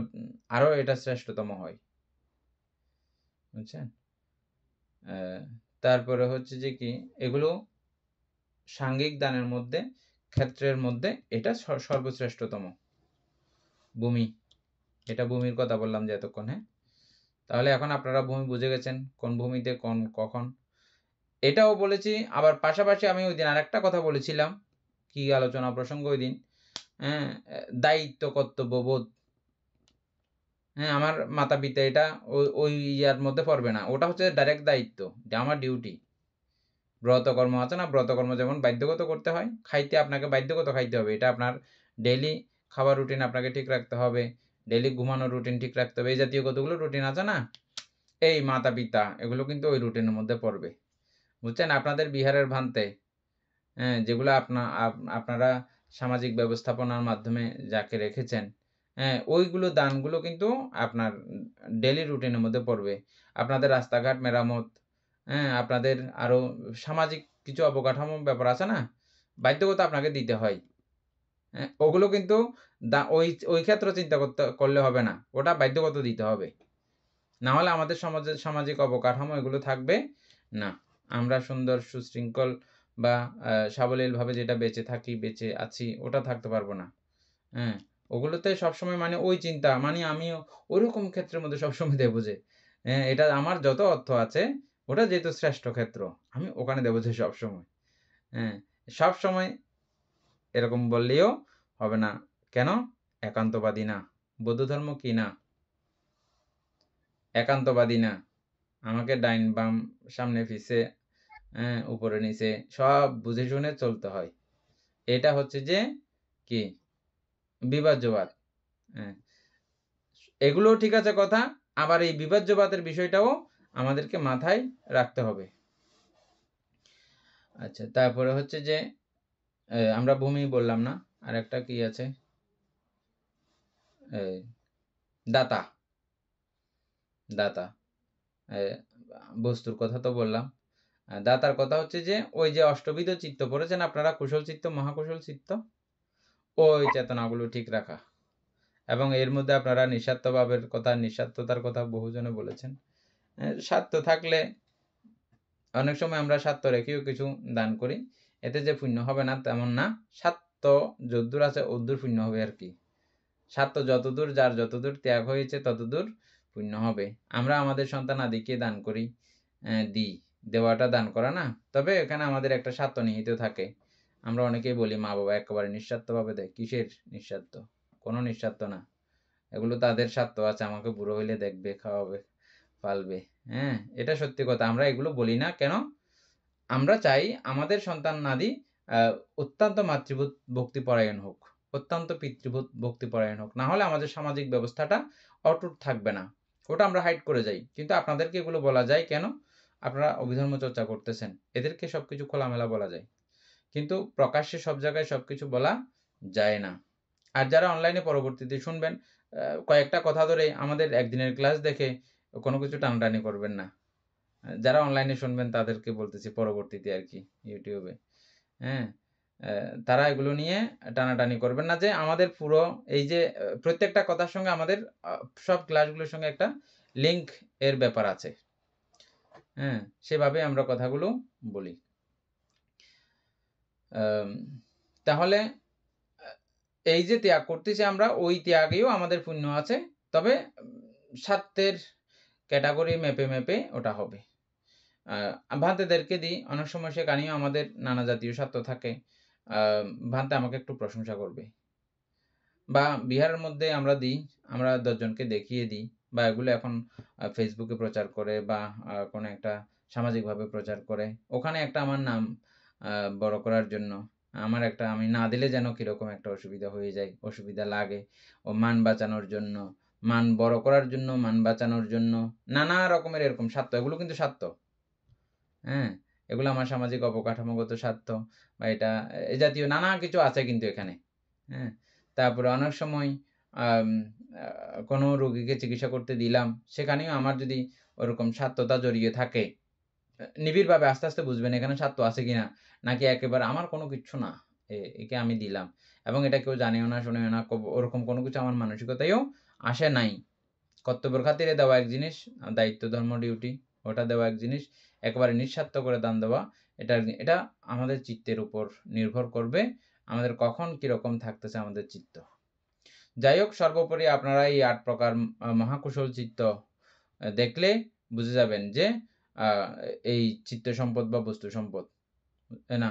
আরো এটা শ্রেষ্ঠতম হয়, বুঝছেন? তারপরে হচ্ছে যে কি, এগুলো সাংঘিক দানের মধ্যে, ক্ষেত্রের মধ্যে এটা সর্বশ্রেষ্ঠতম। ভূমি, এটা ভূমির কথা বললাম যে এতক্ষণ। হ্যাঁ, তাহলে এখন আপনারা ভূমি বুঝে গেছেন, কোন ভূমিতে কখন। এটাও বলেছি। আবার পাশাপাশি আমি ওই দিন আরেকটা কথা বলেছিলাম, কি আলোচনা প্রসঙ্গ ওই দিন, হ্যাঁ, দায়িত্ব কর্তব্যবোধ। হ্যাঁ, আমার মাতা পিতা এটা ওই ইয়ার মধ্যে পড়বে না, ওটা হচ্ছে ডাইরেক্ট দায়িত্ব, যে আমার ডিউটি। ব্রতকর্ম আছে না, ব্রতকর্ম যেমন বাধ্যগত করতে হয়, খাইতে আপনাকে বাধ্যগত খাইতে হবে, এটা আপনার ডেইলি খাবার রুটিন আপনাকে ঠিক রাখতে হবে, ডেইলি ঘুমানোর রুটিন ঠিক রাখতে হবে, এই জাতীয় কতগুলো রুটিন আছে না, এই মাতা পিতা এগুলো কিন্তু ওই রুটিনের মধ্যে পড়বে, বুঝছেন? আপনাদের বিহারের ভান্তে, হ্যাঁ, যেগুলো আপনারা সামাজিক ব্যবস্থাপনার মাধ্যমে যাকে রেখেছেন, হ্যাঁ, ওইগুলো দানগুলো কিন্তু আপনার ডেইলি রুটিনের মধ্যে পড়বে। আপনাদের রাস্তাঘাট মেরামত, হ্যাঁ, আপনাদের আরও সামাজিক কিছু অবকাঠামো ব্যাপার আছে না, বাধ্যগত আপনাকে দিতে হয়। হ্যাঁ, ওগুলো কিন্তু ওই ক্ষেত্রে চিন্তা করলে হবে না, ওটা বাধ্যগত দিতে হবে। না হলে আমাদের সমাজের সামাজিক অবকাঠামো এগুলো থাকবে না। আমরা সুন্দর সুশৃঙ্খল বা সাবলীলভাবে যেটা বেঁচে আছি ওটা থাকতে পারবো না। হ্যাঁ, ওগুলোতে সবসময় মানে ওই চিন্তা, মানে আমিও ওইরকম ক্ষেত্রের মধ্যে সবসময় দেবো যে, হ্যাঁ, এটা আমার যত অর্থ আছে ওটা যেহেতু শ্রেষ্ঠ ক্ষেত্র, আমি ওখানে দেবো যে সবসময়। হ্যাঁ, সবসময় এরকম বললেও হবে না। কেন? একান্তবাদী না। বৌদ্ধ ধর্ম কি না? একান্তবাদী না। আমাকে ডাইন বাম সামনে পিছে, হ্যাঁ, উপরে নিচে সব বুঝে শুনে চলতে হয়। এটা হচ্ছে যে কি বিভাজ্যবাদ। হ্যাঁ, এগুলো ঠিক আছে কথা, আবার এই বিভাজ্যবাদের বিষয়টাও আমাদেরকে মাথায় রাখতে হবে। আচ্ছা, তারপরে হচ্ছে যে আমরা ভূমি বললাম না, আর একটা কি আছে, দাতা। দাতা বস্তুর কথা তো বললাম, দাতার কথা হচ্ছে যে ওই যে অষ্টবিধ চিত্ত পড়েছেন আপনারা, কুশল চিত্ত, মহাকুশল চিত্ত, ওই চেতনাগুলো ঠিক রাখা। এবং এর মধ্যে আপনারা নিঃস্বার্থভাবের কথা, নিঃস্বার্থতার কথা বহুজনে বলেছেন। স্বার্থ থাকলে অনেক সময় আমরা স্বার্থ রেখেও কিছু দান করি, এতে যে পুণ্য হবে না তেমন না। স্বার্থ যদ্দূর আছে অদ্দূর পুণ্য হবে আর কি। স্বার্থ যতদূর, যার যতদূর ত্যাগ হয়েছে ততদূর পুণ্য হবে। আমরা আমাদের সন্তান আদিকে দান করি, দিই, দেওয়াটা দান করা না। তবে এখানে আমাদের একটা স্বার্থ নিহিত থাকে। আমরা অনেকেই বলি মা বাবা একেবারে নিঃস্বার্থভাবে দেয়। কিসের নিঃস্বার্থ? কোনো নিঃস্বার্থ না। এগুলো তাদের স্বার্থ আছে, আমাকে বুড়ো হইলে দেখবে, খাওয়াবে, পালবে। হ্যাঁ, এটা সত্যি কথা। আমরা এগুলো বলি না কেন? আমরা চাই আমাদের সন্তান নাদি অত্যন্ত মাতৃভূত ভক্তিপরায়ণ হোক, অত্যন্ত পিতৃভূত ভক্তিপরায়ণ হোক। না হলে আমাদের সামাজিক ব্যবস্থাটা অটুট থাকবে না, ওটা আমরা হাইড করে যাই। কিন্তু আপনাদেরকে এগুলো বলা যায় কেন? আপনারা অভিধর্ম চর্চা করতেছেন, এদেরকে সবকিছু খোলামেলা বলা যায়, কিন্তু প্রকাশ্যে সব জায়গায় সবকিছু বলা যায় না। আর যারা অনলাইনে পরবর্তীতে শুনবেন, কয়েকটা কথা ধরে আমাদের একদিনের ক্লাস দেখে কোনো কিছু টানাটানি করবেন না। যারা অনলাইনে শুনবেন তাদেরকে বলতেছি পরবর্তীতে আর কি, ইউটিউবে, হ্যাঁ, তারা এগুলো নিয়ে টানাটানি করবেন না, যে আমাদের পুরো এই যে প্রত্যেকটা কথার সঙ্গে আমাদের সব ক্লাসগুলোর সঙ্গে একটা লিঙ্ক এর ব্যাপার আছে। হ্যাঁ, সেভাবে আমরা কথাগুলো বলি। তাহলে এই যে ত্যাগ করতেছি আমরা, ওই ত্যাগেও আমাদের পুণ্য আছে, তবে স্বার্থের ক্যাটাগরি মেপে ওটা হবে। ভান্তেদেরকে দিই, অনেক সময় সেখানেও আমাদের নানা জাতীয় স্বার্থ থাকে। ভান্তে আমাকে একটু প্রশংসা করবে, বা বিহারের মধ্যে আমরা দিই, আমরা 10 জনকে দেখিয়ে দিই, বা এগুলো এখন ফেসবুকে প্রচার করে বা কোনো একটা সামাজিকভাবে প্রচার করে, ওখানে একটা আমার নাম বড় করার জন্য, আমার একটা, আমি না দিলে যেন কীরকম একটা অসুবিধা হয়ে যায়, অসুবিধা লাগে, ও মান বাঁচানোর জন্য, মান বড় করার জন্য, মান বাঁচানোর জন্য নানা রকমের এরকম স্বার্থ, এগুলো কিন্তু স্বার্থ। হ্যাঁ, এগুলো আমার সামাজিক অবকাঠামোগত স্বার্থ, বা এটা এ জাতীয় নানা কিছু আছে কিন্তু এখানে। হ্যাঁ, তারপরে অনেক সময় কোনো রোগীকে চিকিৎসা করতে দিলাম, সেখানেও আমার যদি ওরকম স্বার্থতা জড়িয়ে থাকে, নিবিড়ভাবে আস্তে আস্তে বুঝবেন এখানে স্বার্থ আছে কিনা, নাকি একেবারে আমার কোনো কিচ্ছু না, একে আমি দিলাম এবং এটা কেউ জানেও না, শোনেও না, ওরকম কোনো কিছু আমার মানসিকতায়ও আসে নাই। কর্তব্যের খাতিরে দেওয়া এক জিনিস, দায়িত্ব ধর্ম ডিউটি ওটা দেওয়া এক জিনিস, একেবারে নিঃস্বার্থ করে দান দেওয়া এটা আমাদের চিত্তের উপর নির্ভর করবে, আমাদের কখন কীরকম থাকতেছে আমাদের চিত্ত। যাই হোক, সর্বোপরি আপনারা এই 8 প্রকার মহাকুশল চিত্ত দেখলে বুঝে যাবেন যে এই চিত্ত সম্পদ বা বস্তু সম্পদ, না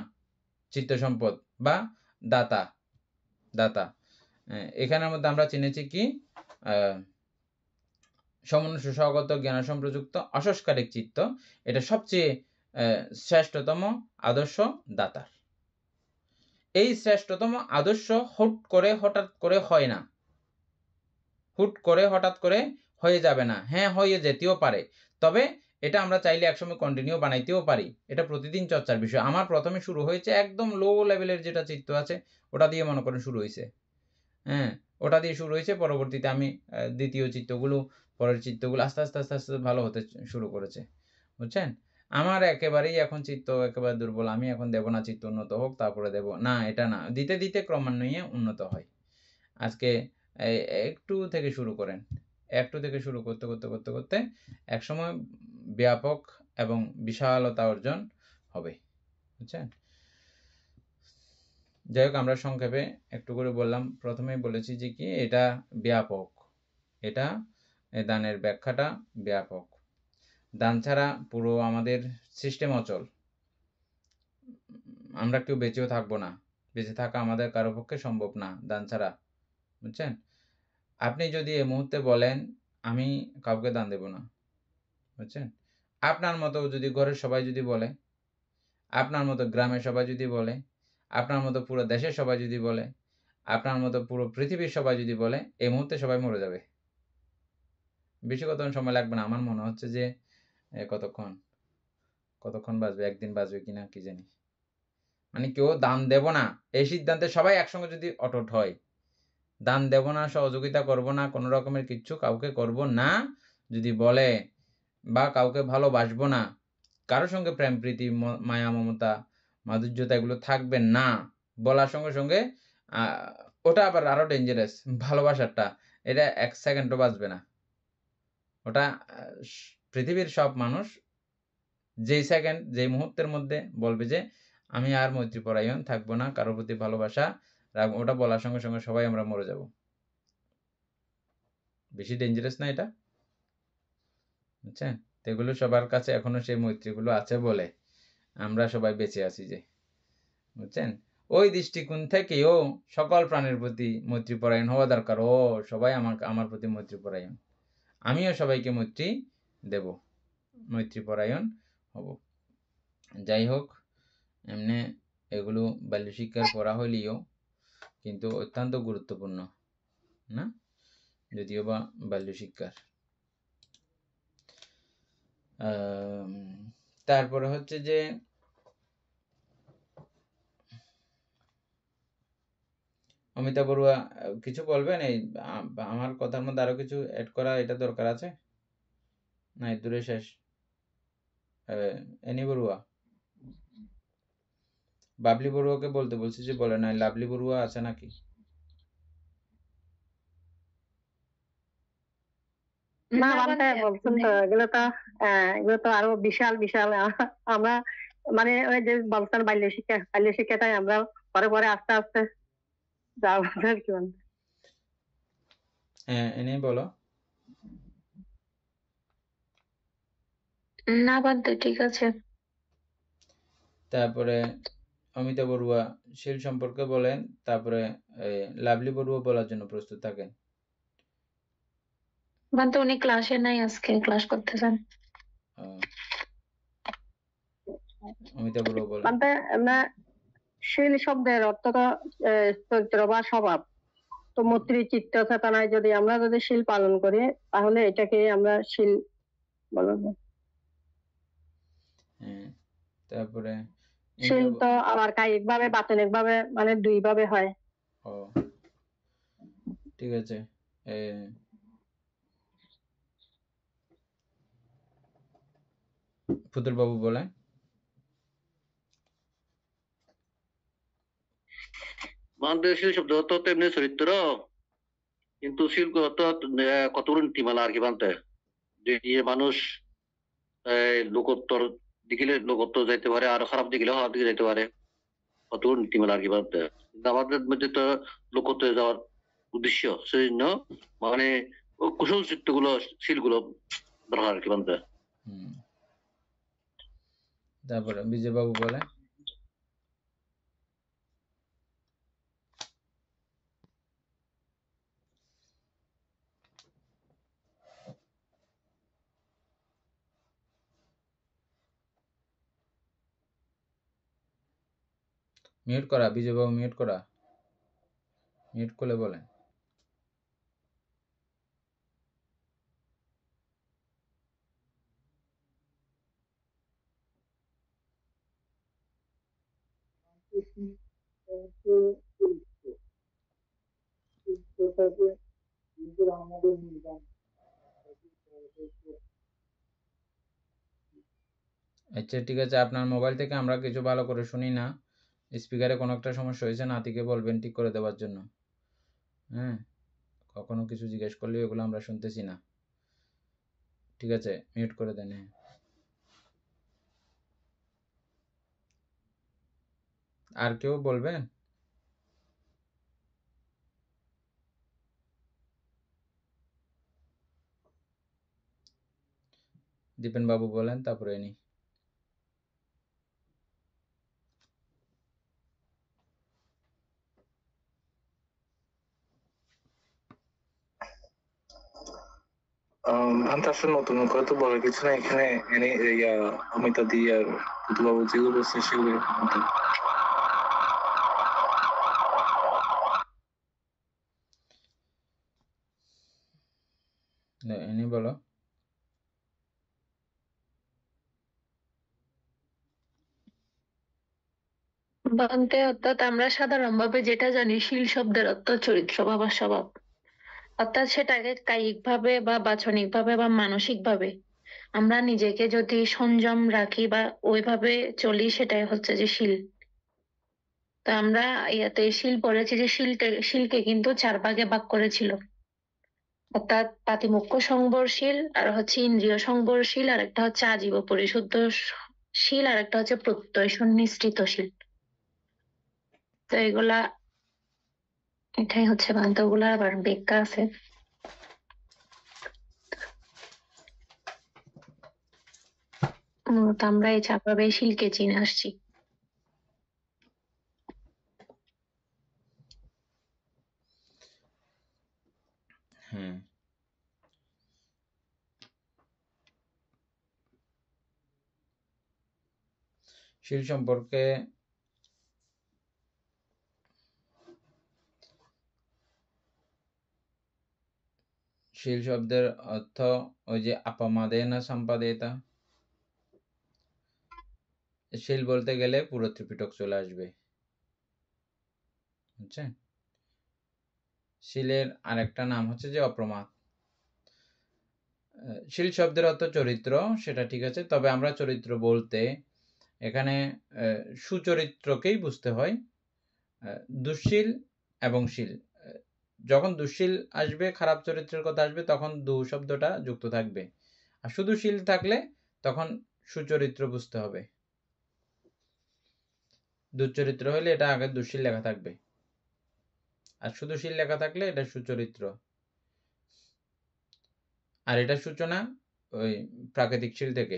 চিত্ত সম্পদ বা দাতা দাতা। এখানের মধ্যে আমরা চিনেছি কি সমনুষ্য সহগত জ্ঞান সম্প্রযুক্ত অসংস্কারিক চিত্ত, এটা সবচেয়ে শ্রেষ্ঠতম আদর্শ দাতার। এই শ্রেষ্ঠতম আদর্শ হঠাৎ করে হয় না, হঠাৎ করে হয়ে যাবে না। হ্যাঁ, হয়ে যেতেও পারে, তবে এটা আমরা চাইলে একসময় কন্টিনিউ বানাইতেও পারি। এটা প্রতিদিন চর্চার বিষয়। আমার প্রথমে শুরু হয়েছে একদম লো লেভেলের যেটা চিত্ত আছে ওটা দিয়ে মনে করেন শুরু হয়েছে, হ্যাঁ ওটা দিয়ে শুরু হয়েছে। পরবর্তীতে আমি দ্বিতীয় চিত্তগুলো, পরের চিত্তগুলো আস্তে আস্তে আস্তে আস্তে ভালো হতে শুরু করেছে, বুঝছেন। আমার একেবারেই এখন চিত্ত একেবারে দুর্বল, আমি এখন দেব না চিত্ত উন্নত হোক তারপরে দেব, না এটা না, দিতে দিতে ক্রমান্বয়ে উন্নত হয়। আজকে একটু থেকে শুরু করেন, একটু থেকে শুরু করতে করতে করতে করতে একসময় ব্যাপক এবং বিশালতা অর্জন হবে, বুঝছেন। যাই হোক, আমরা সংক্ষেপে একটু করে বললাম। প্রথমেই বলেছি যে কি এটা ব্যাপক, এটা দানের ব্যাখ্যাটা ব্যাপক। দান ছাড়া পুরো আমাদের সিস্টেম অচল, আমরা কেউ বেঁচেও থাকবো না, বেঁচে থাকা আমাদের কারো পক্ষে সম্ভব না দান ছাড়া, বুঝছেন। আপনি যদি এই মুহূর্তে বলেন আমি কাউকে দান দেব না, বুঝছেন, আপনার মতো যদি ঘরের সবাই যদি বলে, আপনার মতো গ্রামের সবাই যদি বলে, আপনার মতো পুরো দেশের সবাই যদি বলে, আপনার মতো পুরো পৃথিবীর সবাই যদি বলে, এই মুহূর্তে সবাই মরে যাবে। বেশি কতক্ষণ সময় লাগবে না, আমার মনে হচ্ছে যে কতক্ষণ বাঁচবে, একদিন বাঁচবে কিনা কি জানি। মানে কেউ দান দেব না এই সিদ্ধান্তে সবাই একসঙ্গে যদি অটুট হয়, দান দেব না, সহযোগিতা করব না, কোনো রকমের কিচ্ছু কাউকে করব না যদি বলে, বা কাউকে ভালোবাসবো না, কারোর সঙ্গে প্রেম প্রীতি মায়া মমতা মাধুর্যতা এগুলো থাকবে না বলার সঙ্গে সঙ্গে ওটা আবার আরো ডেঞ্জারাস। ভালোবাসাটা এটা 1 সেকেন্ডও বাঁচবে না। ওটা পৃথিবীর সব মানুষ যেই সেকেন্ড যেই মুহূর্তের মধ্যে বলবে যে আমি আর মৈত্রীপরায়ণ থাকবো না, কারোর প্রতি ভালোবাসা, ওটা বলার সঙ্গে সঙ্গে সবাই আমরা মরে যাব। বেশি ডেঞ্জারাস না এটা, বুঝছেন। এগুলো সবার কাছে এখনো সেই মৈত্রীগুলো আছে বলে আমরা সবাই বেঁচে আছি যে, বুঝছেন। ওই দৃষ্টিকোণ থেকেও সকল প্রাণীর প্রতি মৈত্রীপরায়ণ হওয়া দরকার। ও সবাই আমার প্রতি মৈত্রীপরায়ণ, আমিও সবাইকে মৈত্রী দেব, মৈত্রীপরায়ণ হব। যাই হোক, এমনি এগুলো বাল্য শিক্ষার পড়া হইলেও কিন্তু অত্যন্ত গুরুত্বপূর্ণ না, যদিও বা বাল্য শিক্ষার। তারপরে হচ্ছে যে অমিতা বড়ুয়া কিছু বলবেন? এই আমার কথার মধ্যে আরো কিছু অ্যাড করা এটা দরকার আছে না? দূরে শেষ। এনি বড়ুয়া, বাবলি বড়ুয়াকে বলতে বলছি যে বলে নাই, লাভলি বড়ুয়া আছে নাকি? না বলতে বলছেন তো, এগুলো তো আরো বিশাল বিশাল। আমরা মানে ওই যে বলছেন বাল্য শিক্ষাটাই আমরা পরে পরে আস্তে আস্তে যাবো আর কি। এনে বলো। না বাদ দে, ঠিক আছে। তারপরে অমিতা বড়ুয়া শিল সম্পর্কে বলেন, তারপরে লাভলি বড়ুয়া বলার জন্য প্রস্তুত থাকেন। বাদ, উনি ক্লাসে নাই, আজকে ক্লাস করতেছেন। অমিতা বড়ুয়া বলেন। বলতে শীল শব্দের অর্থ তো চরিত্র বা স্বভাব। তো মৈত্রী চিত্ত চেতনায় যদি আমরা শীল পালন করি তাহলে এটাকে আমরা শীল বলবো। তারপরে শীল তো আবার কায়িক ভাবে বাচনিক ভাবে মানে দুই ভাবে হয়। ঠিক আছে। ফুতুল বাবু বলেন। শিল শব্দ তো তেমনি চরিত্র, কিন্তু শিল কতগুলো নীতিমালা আর কি বানতে, যে মানুষ লোকোত্তর দিকে লোকোত্তর যাইতে পারে, আর খারাপ দিকে খারাপ দিকে যাইতে পারে, কতগুলো নীতিমালা আর কি বানতে। কিন্তু আমাদের মধ্যে তো লোকোত্তরে যাওয়ার উদ্দেশ্য, সেই জন্য মানে কুশল চিত্তগুলো শিলগুলো দরকার আর কি বানতে। তারপরে বিজয়বাবু বলে মিউট করা, বিজয়বাবু মিউট করা, মিউট করলে বলেন। আচ্ছা ঠিক আছে, আপনার মোবাইল থেকে আমরা কিছু ভালো করে শুনি না, স্পিকারে কোনো একটা সমস্যা হয়েছে, নাতিকে বলবেন ঠিক করে দেওয়ার জন্য। হ্যাঁ, কখনো কিছু জিজ্ঞেস করলে এগুলো আমরা শুনতেছি না। ঠিক আছে, মিউট করে দেন। হ্যাঁ, আর কেউ বলবেন? দীপেন বাবু বলেন, তারপরে নি। ভান্তা আসলে নতুন করে তো বলার কিছু না, এখানে এনে অমিতাদি আর বাবু যেগুলো বলছে সেগুলো এনি বলো। বান্তে অর্থাৎ আমরা সাধারণভাবে যেটা জানি শীল শব্দের অর্থ চরিত্র বা স্বভাব, অর্থাৎ সেটাকে কায়িক ভাবে বা বাচনিক ভাবে বা মানসিক ভাবে আমরা নিজেকে যদি সংযম রাখি বা ওইভাবে চলি, সেটাই হচ্ছে যে শীল। তো আমরা ইয়াতে শীল পড়েছি যে শীলকে কিন্তু 4 ভাগে ভাগ করেছিল, অর্থাৎ পাতিমুখ্য সংবরশীল, আর হচ্ছে ইন্দ্রিয় সংবরশীল, আর একটা হচ্ছে আজীব পরিশুদ্ধ শীল, আর একটা হচ্ছে প্রত্যয় সন্নিষ্ঠিত শীল। তো এগুলা, এটাই হচ্ছে বান্ত, ওগুলা আবার ব্যাখ্যা আছে। মূলত আমরা এই 4 ভাবে শীলকে চিনে আসছি। হ্যাঁ, শীল সম্পর্কে শীল শব্দের অর্থ ওই যে আপামাদেনা সম্পাদেতা। শীল বলতে গেলে পুরো ত্রিপিটক চলে আসবে, বুঝছেন? শীলের আরেকটা নাম হচ্ছে যে অপ্রমাদ। শীল শব্দের অর্থ চরিত্র, সেটা ঠিক আছে, তবে আমরা চরিত্র বলতে এখানে সুচরিত্রকেই বুঝতে হয়। দুঃশীল এবং শীল, যখন দুঃশীল আসবে, খারাপ চরিত্রের কথা আসবে, তখন দু শব্দটা যুক্ত থাকবে। আর শুধু শীল থাকলে তখন সুচরিত্র বুঝতে হবে। দুচরিত্র হলে এটা আগে দুঃশীল লেখা থাকবে, আর শুধু শীল লেখা থাকলে এটা সুচরিত্র। আর এটা সূচনা ওই প্রাকৃতিক শীল থেকে,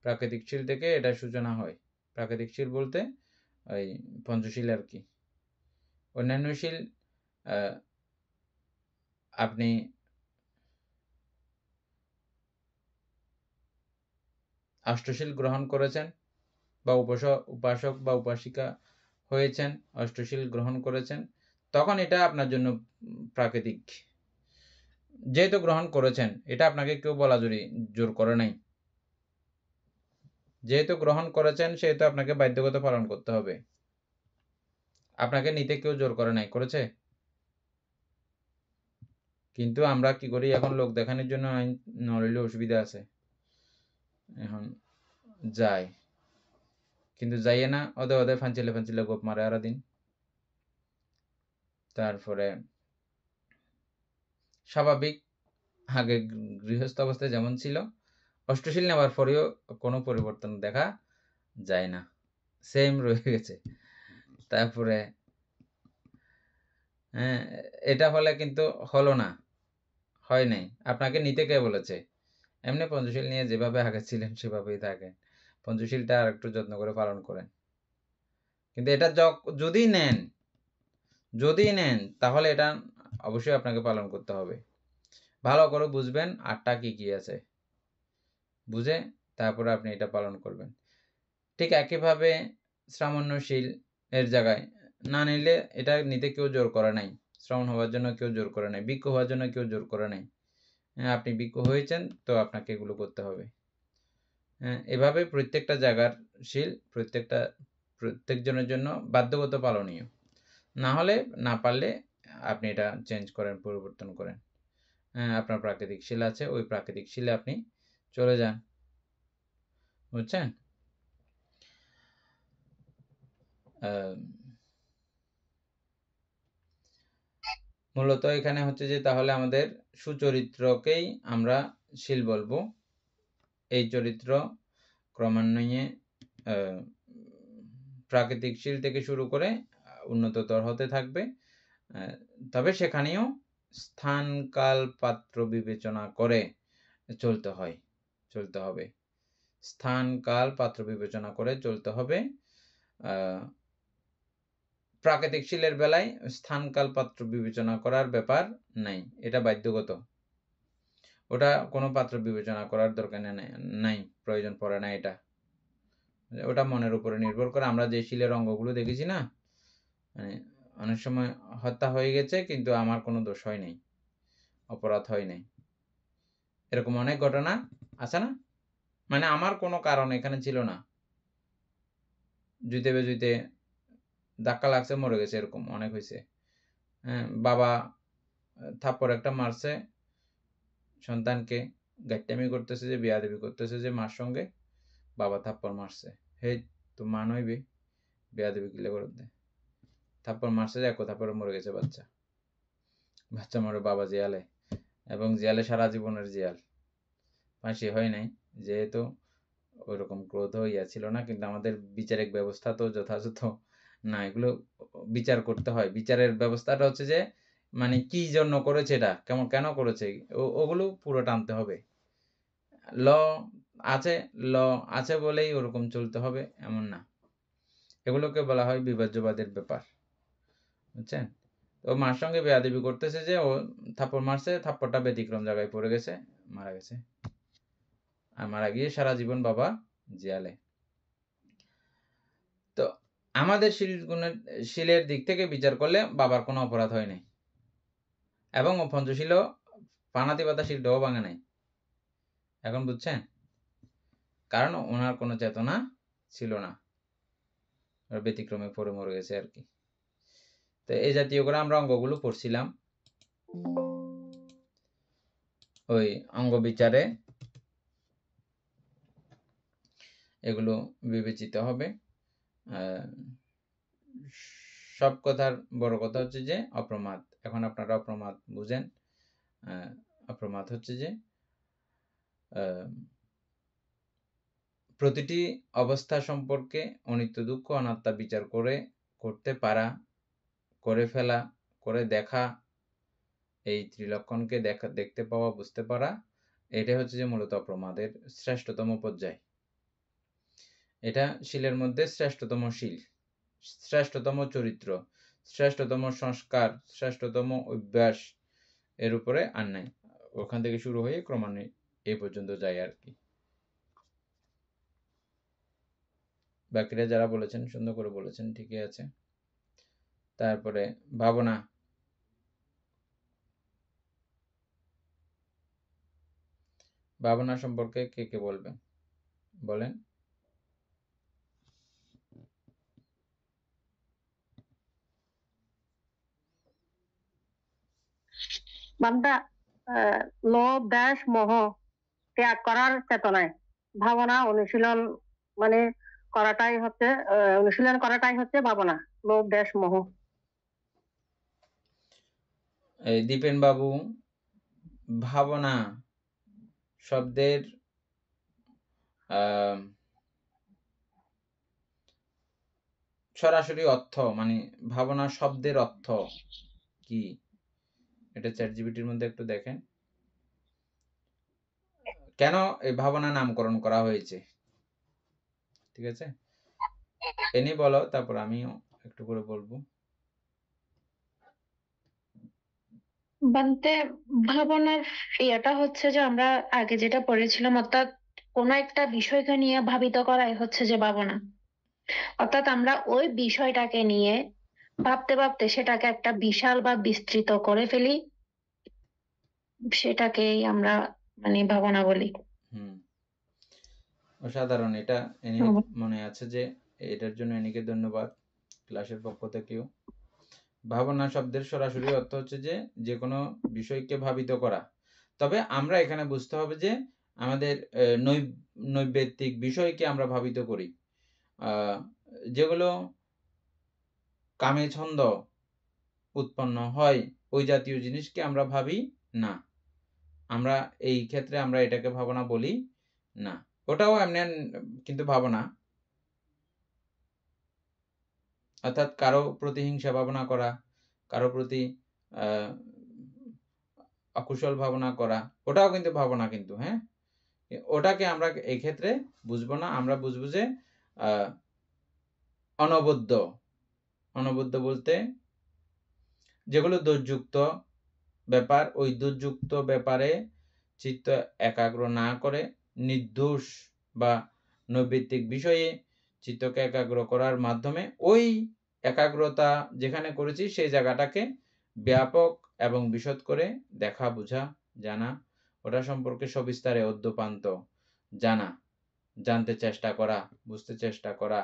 প্রাকৃতিক শীল থেকে এটা সূচনা হয়। প্রাকৃতিক শীল বলতে ওই পঞ্চশীল আর কি। অন্যান্য শীল আপনি অষ্টশীল গ্রহণ করেছেন বা উপাসক বা উপাসিকা হয়েছেন, অষ্টশীল গ্রহণ করেছেন, তখন এটা আপনার জন্য প্রাকৃতিক। যেহেতু গ্রহণ করেছেন, এটা আপনাকে কেউ বলা জোর করে নাই। যেহেতু গ্রহণ করেছেন সেহেতু আপনাকে বাধ্যগত পালন করতে হবে। আপনাকে নিতে কেউ জোর করে নাই, করেছে? কিন্তু আমরা কি করি এখন, লোক দেখানোর জন্য আইন নড়লে অসুবিধা আছে, এখন যাই, কিন্তু যাইয়ে না, ওদের ফাঞ্চিলে গোপ মারে আরা দিন। তারপরে স্বাভাবিক আগে গৃহস্থ অবস্থায় যেমন ছিল, অষ্টশীল নেওয়ার পরেও কোনো পরিবর্তন দেখা যায় না, সেম রয়ে গেছে। তারপরে এটা হলে কিন্তু হলো না, হয় নাই। আপনাকে নিতে কে বলেছে? এমনি পঞ্চশীল নিয়ে যেভাবে আগে ছিলেন সেভাবেই থাকেন। পঞ্চশীলটা আর একটু যত্ন করে পালন করেন। কিন্তু এটা যদি নেন তাহলে এটা অবশ্যই আপনাকে পালন করতে হবে। ভালো করে বুঝবেন 8টা কি আছে, বুঝে তারপরে আপনি এটা পালন করবেন। ঠিক একইভাবে শ্রাবণ্যশীল এর জায়গায় না নিলে এটা নিতে কেউ জোর করে নাই, শ্রাবণ হওয়ার জন্য কেউ জোর করে নাই, ভিক্ষু হওয়ার জন্য কেউ জোর করে নাই। আপনি ভিক্ষু হয়েছেন তো আপনাকে এগুলো করতে হবে। এভাবে প্রত্যেকটা জায়গার শীল প্রত্যেকজনের জন্য বাধ্যগত পালনীয়। না হলে না পারলে আপনি এটা চেঞ্জ করেন, পরিবর্তন করেন। আপনার প্রাকৃতিক শিল আছে, ওই প্রাকৃতিক শিলে আপনি চলে যান, বুঝছেন? মূলত এখানে হচ্ছে যে তাহলে আমাদের সুচরিত্রকেই আমরা শিল বলবো। এই চরিত্র ক্রমান্বয়ে প্রাকৃতিক শিল থেকে শুরু করে উন্নততর হতে থাকবে। তবে সেখানেও স্থান কাল পাত্র বিবেচনা করে চলতে হবে। স্থান কাল পাত্র বিবেচনা করে চলতে হবে। প্রাকৃতিক শিলের বেলায় স্থান কাল পাত্র বিবেচনা করার ব্যাপার নাই, এটা বাধ্যগত। ওটা কোনো পাত্র বিবেচনা করার দরকার নাই, প্রয়োজন পড়ে না। এটা ওটা মনের উপরে নির্ভর করে। আমরা যে শিলের অঙ্গগুলো দেখেছি না, মানে অনেক সময় হত্যা হয়ে গেছে কিন্তু আমার কোনো দোষ হয় নাই, অপরাধ হয় নাই, এরকম অনেক ঘটনা আছে না? মানে আমার কোনো কারণ এখানে ছিল না, জুইতে বেজুইতে ধাক্কা লাগছে মরে গেছে, এরকম অনেক হয়েছে। বাবা থাপ্পড় একটা মারছে সন্তানকে, গাইটামি করতেছে যে, বিয়াদবি করতেছে যে মার সঙ্গে, বাবা থাপ্পড় মারছে। হে তো মা নইবে, বিয়াদবি কিলে করে দেয়, থাপ্পড় মারছে যে, থাপ্পড়ে মরে গেছে বাচ্চা মরে বাবা জিয়ালে, এবং জিয়ালে সারা জীবনের জিয়াল, ফাঁসি হয় নাই, যেহেতু ওইরকম ক্রোধ ছিল না। কিন্তু আমাদের বিচারিক ব্যবস্থা তো যথাযথ না, এগুলো বিচার করতে হয়। বিচারের ব্যবস্থাটা হচ্ছে যে মানে কি জন্য করেছে, এটা কেন করেছে, ওগুলো পুরো টানতে হবে। ল আছে বলেই ওরকম চলতে হবে এমন না, এগুলোকে বলা হয় বিভাজ্যবাদের ব্যাপার, বুঝছেন? তো মার সঙ্গে বেয়াদবি করতেছে যে, ও থাপ্পড় মারছে, থাপ্পড়টা ব্যতিক্রম জায়গায় পড়ে গেছে, মারা গেছে, আর মারা গিয়ে সারা জীবন বাবা জিয়ালে। তো আমাদের শিলের দিক থেকে বিচার করলে বাবার কোনো অপরাধ হয় নাই, এবং ও পঞ্চশীল পানাতি পাতা শিলটাও ভাঙে নাই। এখন বুঝছেন? কারণ ওনার কোনো চেতনা ছিল না, ব্যতিক্রমে পড়ে মরে গেছে আর কি। তো এই জাতীয় করে আমরা অঙ্গগুলো পড়ছিলাম। ওই অঙ্গ বিচারে এগুলো বিবেচিত হবে। সব কথার বড় কথা হচ্ছে যে অপ্রমাদ। এখন আপনারা অপ্রমাদ বুঝেন। অপ্রমাদ হচ্ছে যে প্রতিটি অবস্থা সম্পর্কে অনিত্য দুঃখ অনাত্মা বিচার করতে পারা, করে ফেলা, করে দেখা, এই ত্রিলক্ষণকে দেখতে পাওয়া, বুঝতে পারা, এটা হচ্ছে যে মূলত অপ্রমাদের শ্রেষ্ঠতম পর্যায়। এটা শিলের মধ্যে শ্রেষ্ঠতম শিল, শ্রেষ্ঠতম চরিত্র, শ্রেষ্ঠতম সংস্কার, শ্রেষ্ঠতম অভ্যাস, এর উপরে আর নাই। ওখান থেকে শুরু হয়ে ক্রমান্বয়ে এই পর্যন্ত যায় আর কি। বাকিরা যারা বলেছেন সুন্দর করে বলেছেন, ঠিকই আছে। তারপরে ভাবনা, ভাবনা সম্পর্কে কে বলবেন, বলেন। বান্দা লোভ দেশ মোহ ত্যাগ করার চেতনায় ভাবনা অনুশীলন মানে অনুশীলন করাটাই হচ্ছে ভাবনা, লোভ দেশ মোহ। এই দীপেন বাবু, ভাবনা শব্দের সরাসরি অর্থ, মানে ভাবনা শব্দের অর্থ কি, এটা চ্যাটজিপিটির মধ্যে একটু দেখেন। কেন এই ভাবনা নামকরণ করা হয়েছে? ঠিক আছে, এনি বলো, তারপর আমিও একটু করে বলবো। বান্তে ভাবনার ইয়েটা হচ্ছে যে আমরা আগে যেটা পড়েছিলাম, অর্থাৎ কোনো একটা বিষয়কে নিয়ে ভাবিত করাই হচ্ছে যে ভাবনা। অর্থাৎ আমরা ওই বিষয়টাকে নিয়ে ভাবতে ভাবতে সেটাকে একটা বিশাল বা বিস্তৃত করে ফেলি, সেটাকেই আমরা মানে ভাবনা বলি। হুম, অসাধারণ। এটা এনির মনে আছে যে এটার জন্য এনিকে ধন্যবাদ ক্লাসের পক্ষ থেকেও। ভাবনা শব্দের সরাসরি অর্থ হচ্ছে যে যে কোনো বিষয়কে ভাবিত করা। তবে আমরা এখানে বুঝতে হবে যে আমাদের নৈবেত্তিক বিষয়কে আমরা ভাবিত করি, যেগুলো কামে ছন্দ উৎপন্ন হয় ওই জাতীয় জিনিসকে আমরা ভাবি না। আমরা এই ক্ষেত্রে আমরা এটাকে ভাবনা বলি না। ওটাও এমনি কিন্তু ভাবনা, অর্থাৎ কারো প্রতি হিংসা ভাবনা করা, কারো প্রতি অকুশল ভাবনা করা, ওটাও কিন্তু ভাবনা কিন্তু, হ্যাঁ, ওটাকে আমরা এই ক্ষেত্রে বুঝবো না। আমরা বুঝবো যে অনবদ্য। অনবদ্য বলতে যেগুলো দোষযুক্ত ব্যাপার, ওই দোষযুক্ত ব্যাপারে চিত্ত একাগ্র না করে নির্দোষ বা নৈবেত্তিক বিষয়ে চিত্তকে একাগ্র করার মাধ্যমে ওই একাগ্রতা যেখানে করেছি সেই জায়গাটাকে ব্যাপক এবং বিশদ করে দেখা, বোঝা, জানা, ওটা সম্পর্কে সবিস্তারে অদ্যপান্ত জানা, জানতে চেষ্টা করা, বুঝতে চেষ্টা করা,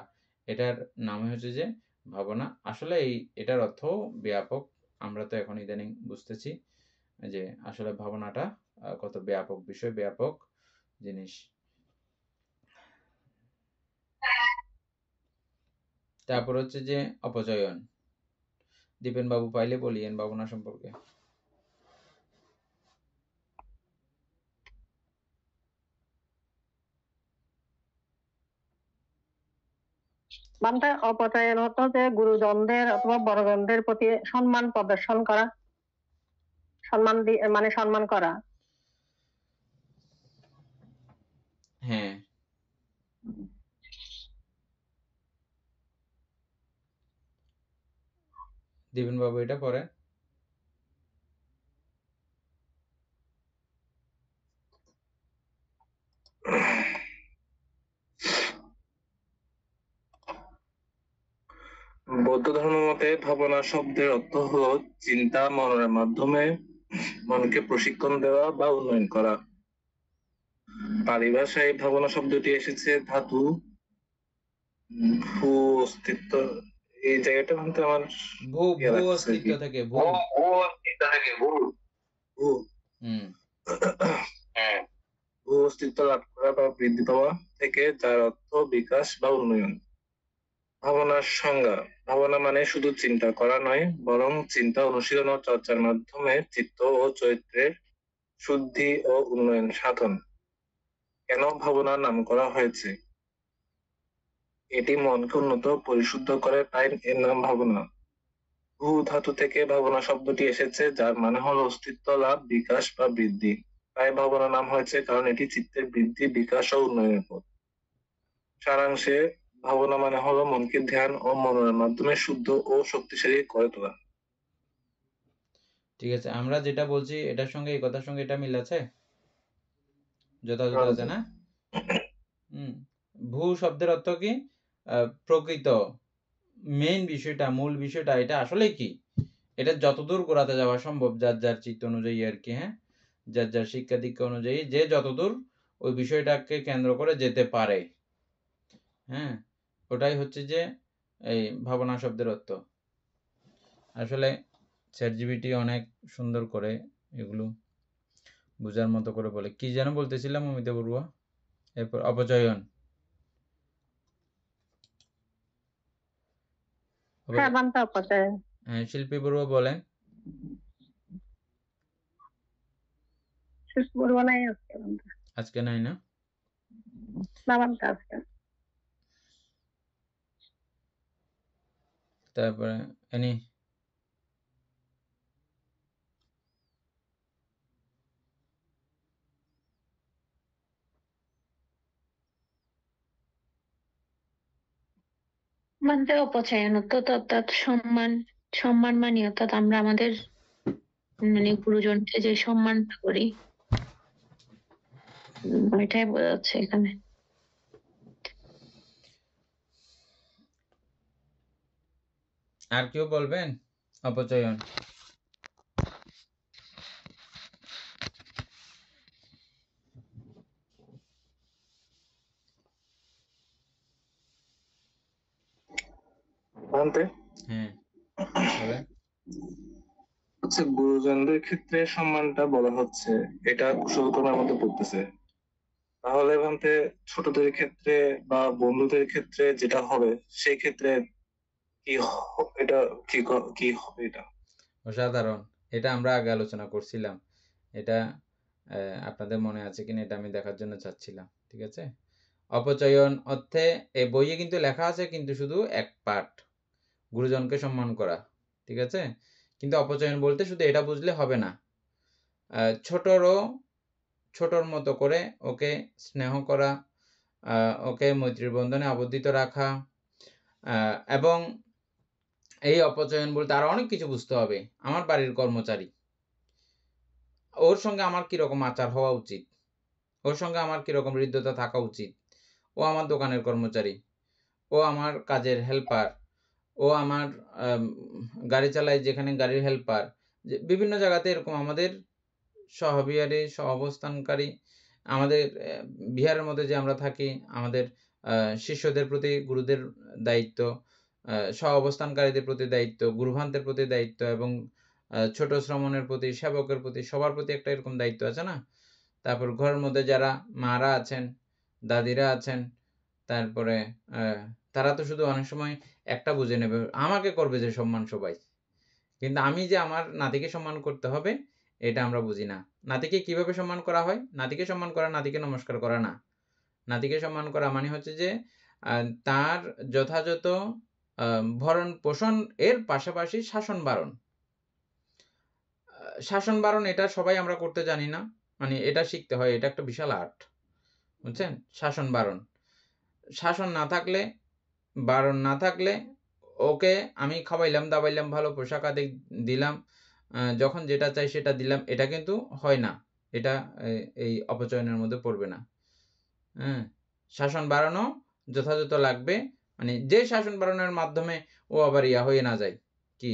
এটার নামই হচ্ছে যে ভাবনা। আসলে এটার অর্থ ব্যাপক। আমরা তো এখন ইদানিং বুঝতেছি যে আসলে ভাবনাটা কত ব্যাপক বিষয়, ব্যাপক জিনিস। তারপর হচ্ছে যে অপচয়ন। দীপেন বাবু পাইলে বলিয়েন ভাবনা সম্পর্কে। বান্তে অপচয়ন হতো যে গুরুজনদের অথবা বড়জনদের প্রতি সম্মান প্রদর্শন করা, মানে সম্মান করা। হ্যাঁ, দীপেন বাবু এটা পড়ে। বৌদ্ধ ধর্ম মতে ভাবনা শব্দের অর্থ হলো চিন্তা মননের মাধ্যমে মনকে প্রশিক্ষণ দেওয়া বা উন্নয়ন করা। পালি ভাষায় ভাবনা শব্দটি এসেছে ধাতু ভূ অস্তিত্ব, এই জায়গাটা কিন্তু আমার ভূ অস্তিত্ব থেকে ভূ। ভূ অস্তিত্ব লাভ করা বা বৃদ্ধি পাওয়া থেকে, যার অর্থ বিকাশ বা উন্নয়ন। ভাবনার সংজ্ঞা: ভাবনা মানে শুধু চিন্তা করা নয়, বরং চিন্তা, অনুশীলন ও চর্চার মাধ্যমে চিত্ত ও চরিত্রের শুদ্ধি ও উন্নয়ন সাধন। কেন ভাবনার নাম করা হয়েছে? এটি মনকে উন্নত পরিশুদ্ধ করে, তাই এর নাম ভাবনা। ভূ ধাতু থেকে ভাবনা শব্দটি এসেছে, যার মানে হলো অস্তিত্ব লাভ, বিকাশ বা বৃদ্ধি। তাই ভাবনা নাম হয়েছে, কারণ এটি চিত্তের বৃদ্ধি, বিকাশ ও উন্নয়নের পথ। সারাংশে ভাবনা মানে হলো মনকে ধ্যান ও মননের মাধ্যমে শুদ্ধ ও শক্তিশালী করে তোলা। ঠিক আছে, আমরা যেটা বলছি এটার সঙ্গে এই কথার সঙ্গে এটা মিল আছে, যথাযথ আছে না? ভূ শব্দের অর্থ কি? প্রকৃত, মেইন বিষয়টা, মূল বিষয়টা এটা আসলে কি, এটা যতদূর গোড়াতে যাওয়া সম্ভব যার যার চিত্ত অনুযায়ী আর কি, হ্যাঁ, যার যার শিক্ষা দীক্ষা অনুযায়ী যে যতদূর ওই বিষয়টাকে কেন্দ্র করে যেতে পারে, হ্যাঁ, ওটাই হচ্ছে যে এই ভাবনা শব্দের অর্থ। আসলে চ্যাটজিপিটি অনেক সুন্দর করে এগুলো বোঝার মতো করে বলে। কি যেন বলতেছিলাম অমিতা বড়ুয়া? এরপর অপচয়ন। হ্যাঁ, বান্তে অপচয়ন। হ্যাঁ, শিল্পী বড়ুয়া বলেন। বলবো নাই আজকে নাই না? না বান্তে আজকে। তারপরে এনি মানতে অপচয়নত্ব অর্থাৎ সম্মান মানি, অর্থাৎ আমরা আমাদের মানে গুরুজনকে যে সম্মানটা করি, ওইটাই বোঝা যাচ্ছে এখানে। আর কেউ বলবেন অপচয়ন? ভান্তে হ্যাঁ বলেন। হচ্ছে গুরুজনদের ক্ষেত্রে সম্মানটা বলা হচ্ছে, এটা কুশলকর্মের মধ্যে পড়তেছে। তাহলে ভান্তে ছোটদের ক্ষেত্রে বা বন্ধুদের ক্ষেত্রে যেটা হবে সেই ক্ষেত্রে এটা কি হবে এটা? অসাধারণ। এটা আমরা আগে আলোচনা করছিলাম। এটা আপনাদের মনে আছে কিনা এটা আমি দেখার জন্য চাচ্ছিলাম। ঠিক আছে? অপচয়ন অর্থে এই বইয়ে কিন্তু লেখা আছে কিন্তু শুধু এক পাঠ, গুরুজনকে সম্মান করা। ঠিক আছে? কিন্তু অপচয়ন বলতে শুধু এটা বুঝলে হবে না। ছোটর মতো করে ওকে স্নেহ করা, ওকে মৈত্রীর বন্ধনে আবদ্ধিত রাখা, এবং এই অপচয়ন বলতে আরো অনেক কিছু বুঝতে হবে। আমার বাড়ির কর্মচারী, ওর সঙ্গে আমার কিরকম আচার হওয়া উচিত, ওর সঙ্গে আমার কিরকম হৃদ্যতা থাকা উচিত। ও আমার দোকানের কর্মচারী, ও আমার কাজের হেল্পার, ও আমার গাড়ি চালায় যেখানে গাড়ির হেল্পার, বিভিন্ন জায়গাতে এরকম আমাদের সহবিহারী, সহাবস্থানকারী, আমাদের বিহারের মধ্যে যে আমরা থাকি, আমাদের শিষ্যদের প্রতি গুরুদের দায়িত্ব, সহাবস্থানকারীদের প্রতি দায়িত্ব, গুরুভান্তের প্রতি দায়িত্ব, এবং ছোট শ্রমণের প্রতি, সেবকের প্রতি, সবার প্রতি একটা এরকম দায়িত্ব আছে না? তারপর ঘরের মধ্যে যারা মারা আছেন, দাদিরা আছেন, তারপরে তারা তো শুধু অনেক সময় একটা বুঝে নেবে, আমাকে করবে যে সম্মান সবাই, কিন্তু আমি যে আমার নাতিকে সম্মান করতে হবে এটা আমরা বুঝি না। নাতিকে কিভাবে সম্মান করা হয়? নাতিকে সম্মান করা নাতিকে নমস্কার করা না। নাতিকে সম্মান করা মানে হচ্ছে যে তার যথাযথ ভরণ পোষণ এর পাশাপাশি শাসন বারণ। শাসন বারণ এটা সবাই আমরা করতে জানি না, মানে এটা শিখতে হয়, এটা একটা বিশাল আর্ট, বুঝছেন? শাসন বারণ, শাসন না থাকলে, বারণ না থাকলে, ওকে আমি খাওয়াইলাম দাওয়াইলাম, ভালো পোশাক আদি দিলাম, যখন যেটা চাই সেটা দিলাম, এটা কিন্তু হয় না। এটা এই অপচয়নের মধ্যে পড়বে না। হ্যাঁ, শাসন বাড়ানো যথাযথ লাগবে, মানে যে শাসন বাড়ানোর মাধ্যমে ও আবার ইয়া হয়ে না যায়, কি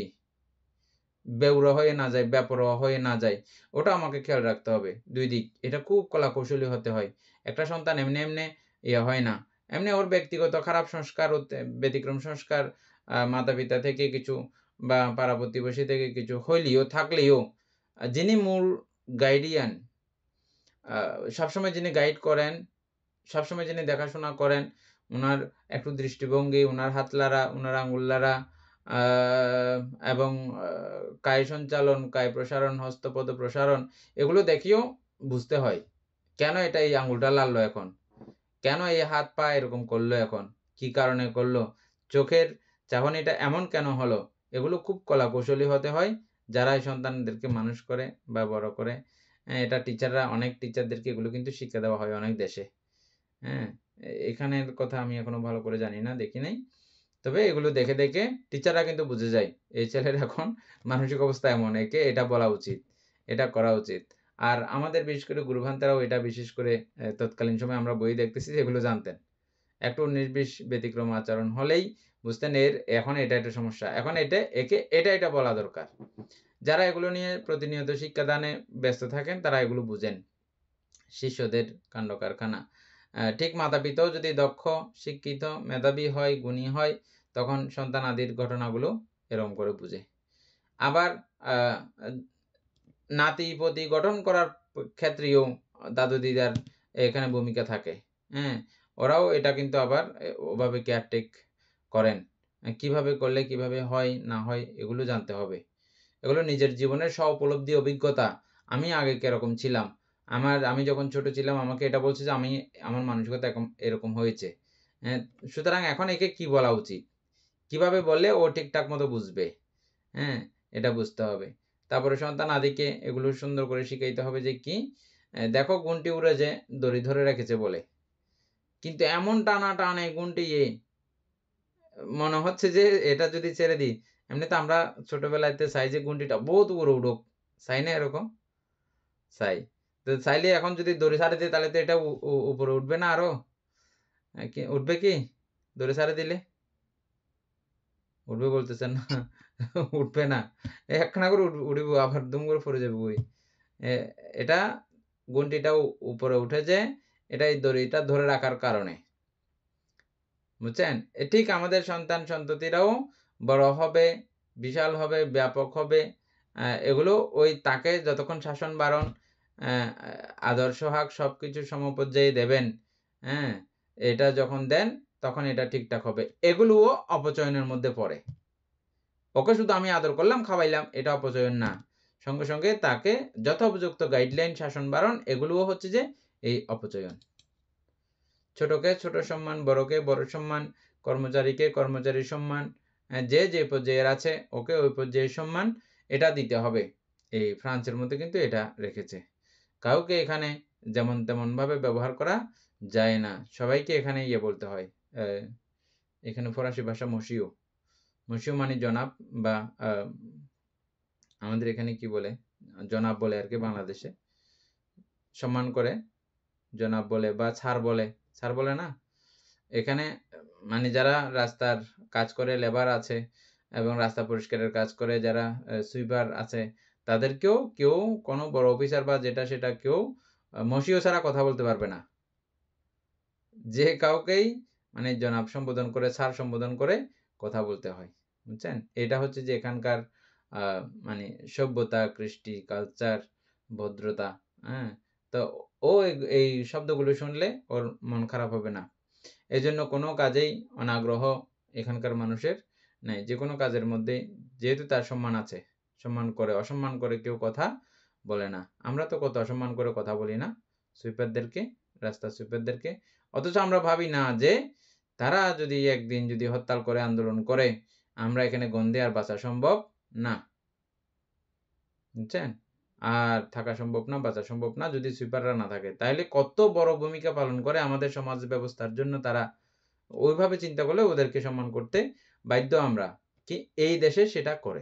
বেউরা হয়ে না যায়, বেপরোয়া হয়ে না যায়, ওটা আমাকে খেয়াল রাখতে হবে। দুই দিক, এটা খুব কলা কৌশলী হতে হয়। একটা সন্তান এমনি এমনি ইয়া হয় না। এমনি ওর ব্যক্তিগত খারাপ সংস্কার, ব্যতিক্রম সংস্কার, মাতা পিতা থেকে কিছু বা পাড়া প্রতিবেশী থেকে কিছু হইলেও থাকলেও যিনি মূল গাইডিয়ান, সবসময় যিনি গাইড করেন, সবসময় যিনি দেখাশোনা করেন, উনার একটু দৃষ্টিভঙ্গি, উনার হাত লাড়া, উনার আঙুল লাড়া, এবং কায় সঞ্চালন, কায় প্রসারণ, হস্তপদ প্রসারণ, এগুলো দেখিও বুঝতে হয় কেন এটা এই আঙুলটা লাড়লো এখন, কেন এই হাত পা এরকম করলো এখন, কি কারণে করলো, চোখের চাহনিটা এমন কেন হলো। এগুলো খুব কলা কৌশলী হতে হয় যারা এই সন্তানদেরকে মানুষ করে বা বড় করে। এটা টিচাররা, অনেক টিচারদেরকে এগুলো কিন্তু শিক্ষা দেওয়া হয় অনেক দেশে। হ্যাঁ, এখানের কথা আমি এখনো ভালো করে জানি না, দেখি নাই, তবে এগুলো দেখে দেখে টিচাররা কিন্তু বুঝে যায় এই ছেলের এখন মানসিক অবস্থা এমন, একে এটা বলা উচিত, এটা করা উচিত। আর আমাদের বিশেষ করে গুরুভান্তেরাও এটা বিশেষ করে তৎকালীন সময় আমরা বই দেখতেছি এগুলো জানতেন। একটু 19-20 ব্যতিক্রম আচরণ হলেই বুঝতেন এর এখন এটা একটা সমস্যা, এখন একে এটা বলা দরকার। যারা এগুলো নিয়ে প্রতিনিয়ত শিক্ষাদানে ব্যস্ত থাকেন তারা এগুলো বুঝেন, শিষ্যদের কাণ্ড কারখানা। ঠিক মাতা পিতাও যদি দক্ষ, শিক্ষিত, মেধাবী হয়, গুণী হয়, তখন সন্তান আদির ঘটনাগুলো এরকম করে বুঝে। আবার নাতি পতি গঠন করার ক্ষেত্রেও দাদু দিদার এখানে ভূমিকা থাকে। হ্যাঁ, ওরাও এটা কিন্তু আবার ওভাবে কেয়ারটেক করেন, কিভাবে করলে কিভাবে হয় না হয় এগুলো জানতে হবে। এগুলো নিজের জীবনের স্ব-উপলব্ধি, অভিজ্ঞতা, আমি আগে কিরকম ছিলাম, আমি যখন ছোট ছিলাম আমাকে এটা বলছে যে আমার মানসিকতা এরকম হয়েছে। সুতরাং এখন একে কি বলা উচিত, কিভাবে বললে ও ঠিকঠাক মতো বুঝবে, হ্যাঁ, এটা বুঝতে হবে। তারপরে সন্তান আদিকে এগুলো সুন্দর করে শিখাইতে হবে যে কি, দেখো গুণটি উড়ে যে দড়ি ধরে রেখেছে বলে, কিন্তু এমন টানা টানে গুণটি মনে হচ্ছে যে এটা যদি ছেড়ে দিই, এমনি তো আমরা ছোটবেলাতে চাই যে গুন্ডিটা বহুত উপরে উঠুক, চাই না এরকম? চাই। তো চাইলে এখন যদি দড়ি ছাড়ে দিই তাহলে তো এটা উপরে উঠবে না আরো? কি উঠবে কি? দড়ি ছাড়ে দিলে? উঠবে বলতেছেন না? উঠবে না। একখানা করে উঠিব আবার দুম করে পড়ে যাবে বই। এটা গুন্ডিটা উপরে উঠেছে, এটা এই দড়িটা ধরে রাখার কারণে। বুঝছেন? ঠিক আমাদের সন্তান সন্ততিরাও বড় হবে, বিশাল হবে, ব্যাপক হবে। এগুলো ওই তাকে যতক্ষণ শাসন বারণ, আদর্শ হাক সবকিছু সমপর্যায়ে দেবেন, হ্যাঁ? এটা যখন দেন তখন এটা ঠিকঠাক হবে। এগুলোও অপচয়নের মধ্যে পড়ে। ওকে শুধু আমি আদর করলাম, খাওয়াইলাম, এটা অপচয়ন না। সঙ্গে সঙ্গে তাকে যথোপযুক্ত গাইডলাইন, শাসন বারণ এগুলোও হচ্ছে যে এই অপচয়ন। ছোটকে ছোট সম্মান, বড়কে বড় সম্মান, কর্মচারীকে কর্মচারীর সম্মান, যে যে পর্যায়ের আছে ওকে ওই পর্যায়ের সম্মান, এটা দিতে হবে। এই ফ্রান্সের মধ্যে কিন্তু এটা রেখেছে। কাউকে এখানে যেমন তেমন ভাবে ব্যবহার করা যায় না, সবাইকে এখানে বলতে হয়। এখানে ফরাসি ভাষা মসিও, মসিও মানে জনাব, বা আমাদের এখানে কি বলে, জনাব বলে আর কি বাংলাদেশে, সম্মান করে জনাব বলে বা স্যার বলে, স্যার বলে না এখানে, মানে যারা রাস্তার কাজ করে, লেবার আছে এবং রাস্তা পরিষ্কারের কাজ করে, যারা সুইপার আছে, তাদেরকেও কেউ কোনো বড় অফিসার বা যেটা সেটা কেউ মসিও ছাড়া কথা বলতে পারবে না। যে কাউকেই মানে জনাব সম্বোধন করে, স্যার সম্বোধন করে কথা বলতে হয়। বুঝছেন? এটা হচ্ছে যে এখানকার মানে সভ্যতা, কৃষ্টি, কালচার, ভদ্রতা। হ্যাঁ, তো ও এই শব্দগুলো শুনলে ওর মন খারাপ হবে না। এজন্য কোনো কাজেই অনাগ্রহ এখানকার মানুষের নেই। যে কোনো কাজের মধ্যে যেহেতু তার সম্মান আছে, সম্মান করে, অসম্মান করে কেউ কথা বলে না। আমরা তো কত অসম্মান করে কথা বলি না সুইপারদেরকে, রাস্তার সুইপারদেরকে। অথচ আমরা ভাবি না যে তারা যদি একদিন যদি হরতাল করে, আন্দোলন করে, আমরা এখানে গন্ধে আর বাঁচা সম্ভব না। বুঝছেন? আর থাকা সম্ভব না, বাঁচা সম্ভব না যদি সুইপাররা না থাকে। তাইলে কত বড় ভূমিকা পালন করে আমাদের সমাজ ব্যবস্থার জন্য তারা। ওইভাবে চিন্তা করলে ওদেরকে সম্মান করতে বাধ্য আমরা, কি এই দেশে সেটা করে।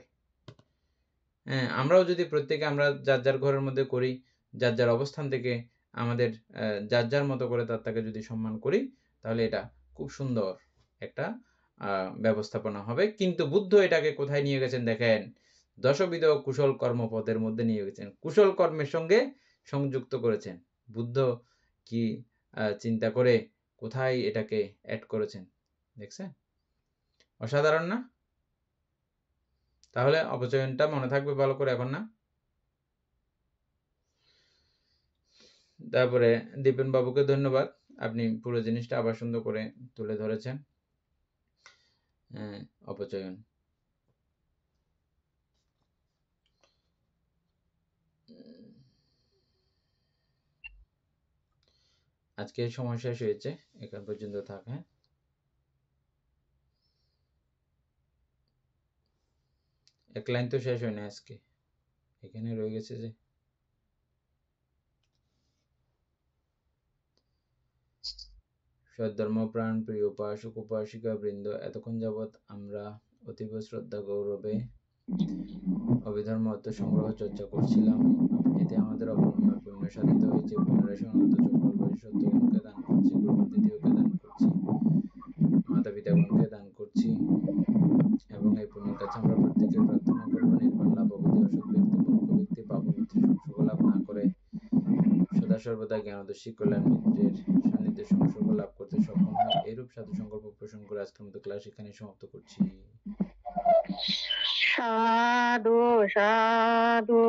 হ্যাঁ, আমরাও যদি প্রত্যেকে আমরা যার যার ঘরের মধ্যে করি, যার যার অবস্থান থেকে আমাদের যার যার মতো করে তাকে যদি সম্মান করি, তাহলে এটা খুব সুন্দর একটা ব্যবস্থাপনা হবে। কিন্তু বুদ্ধ এটাকে কোথায় নিয়ে গেছেন দেখেন, দশবিধ কুশল কর্মপদের মধ্যে নিয়ে গেছেন, কুশল কর্মের সঙ্গে সংযুক্ত করেছেন। বুদ্ধ কি চিন্তা করে কোথায় এটাকে অ্যাড করেছেন, দেখছেন? অসাধারণ না? তাহলে অপচয়নটা মনে থাকবে ভালো করে এখন না? তারপরে দীপেন বাবুকে ধন্যবাদ, আপনি পুরো জিনিসটা আবার সুন্দর করে তুলে ধরেছেন। অপচয়ন আজকে সময় শেষ হয়েছে, এখান পর্যন্ত থাক। হ্যাঁ, এক লাইন তো শেষ হয় না আজকে, এখানে রয়ে গেছে যে সদ্ধর্মপ্রাণ প্রিয় উপাসক উপাসিকা বৃন্দ, এতক্ষণ যাবৎ আমরা অতীব শ্রদ্ধা গৌরবে অভিধর্ম অর্থ সংগ্রহ চর্চা করছিলাম। এতে আমাদের অপূর্ণ পুণ্য সাধিত হয়েছে। পুনরায় সনাতন চক্রবর্তী সত্যগণকে দান করছি, গুরুমতিথিওকে দান করছি, মাতা পিতাগণকে দান করছি, এবং এই পুণ্যের কাছে আমরা প্রত্যেকে প্রার্থনা করবো নির্বাণ লাভ অবধি অসৎ ব্যক্তি, মূর্খ ব্যক্তি, পাপমিত্র সংসর্গ লাভ না করে সদা সর্বদা জ্ঞানদর্শী কল্যাণ মিত্রের সান্নিধ্যে সংসর্গ লাভ করতে সক্ষম হয়। এইরূপ সাধু সংকল্প পোষণ করে আজকের মতো ক্লাস এখানে সমাপ্ত করছি। সাধু সাধু।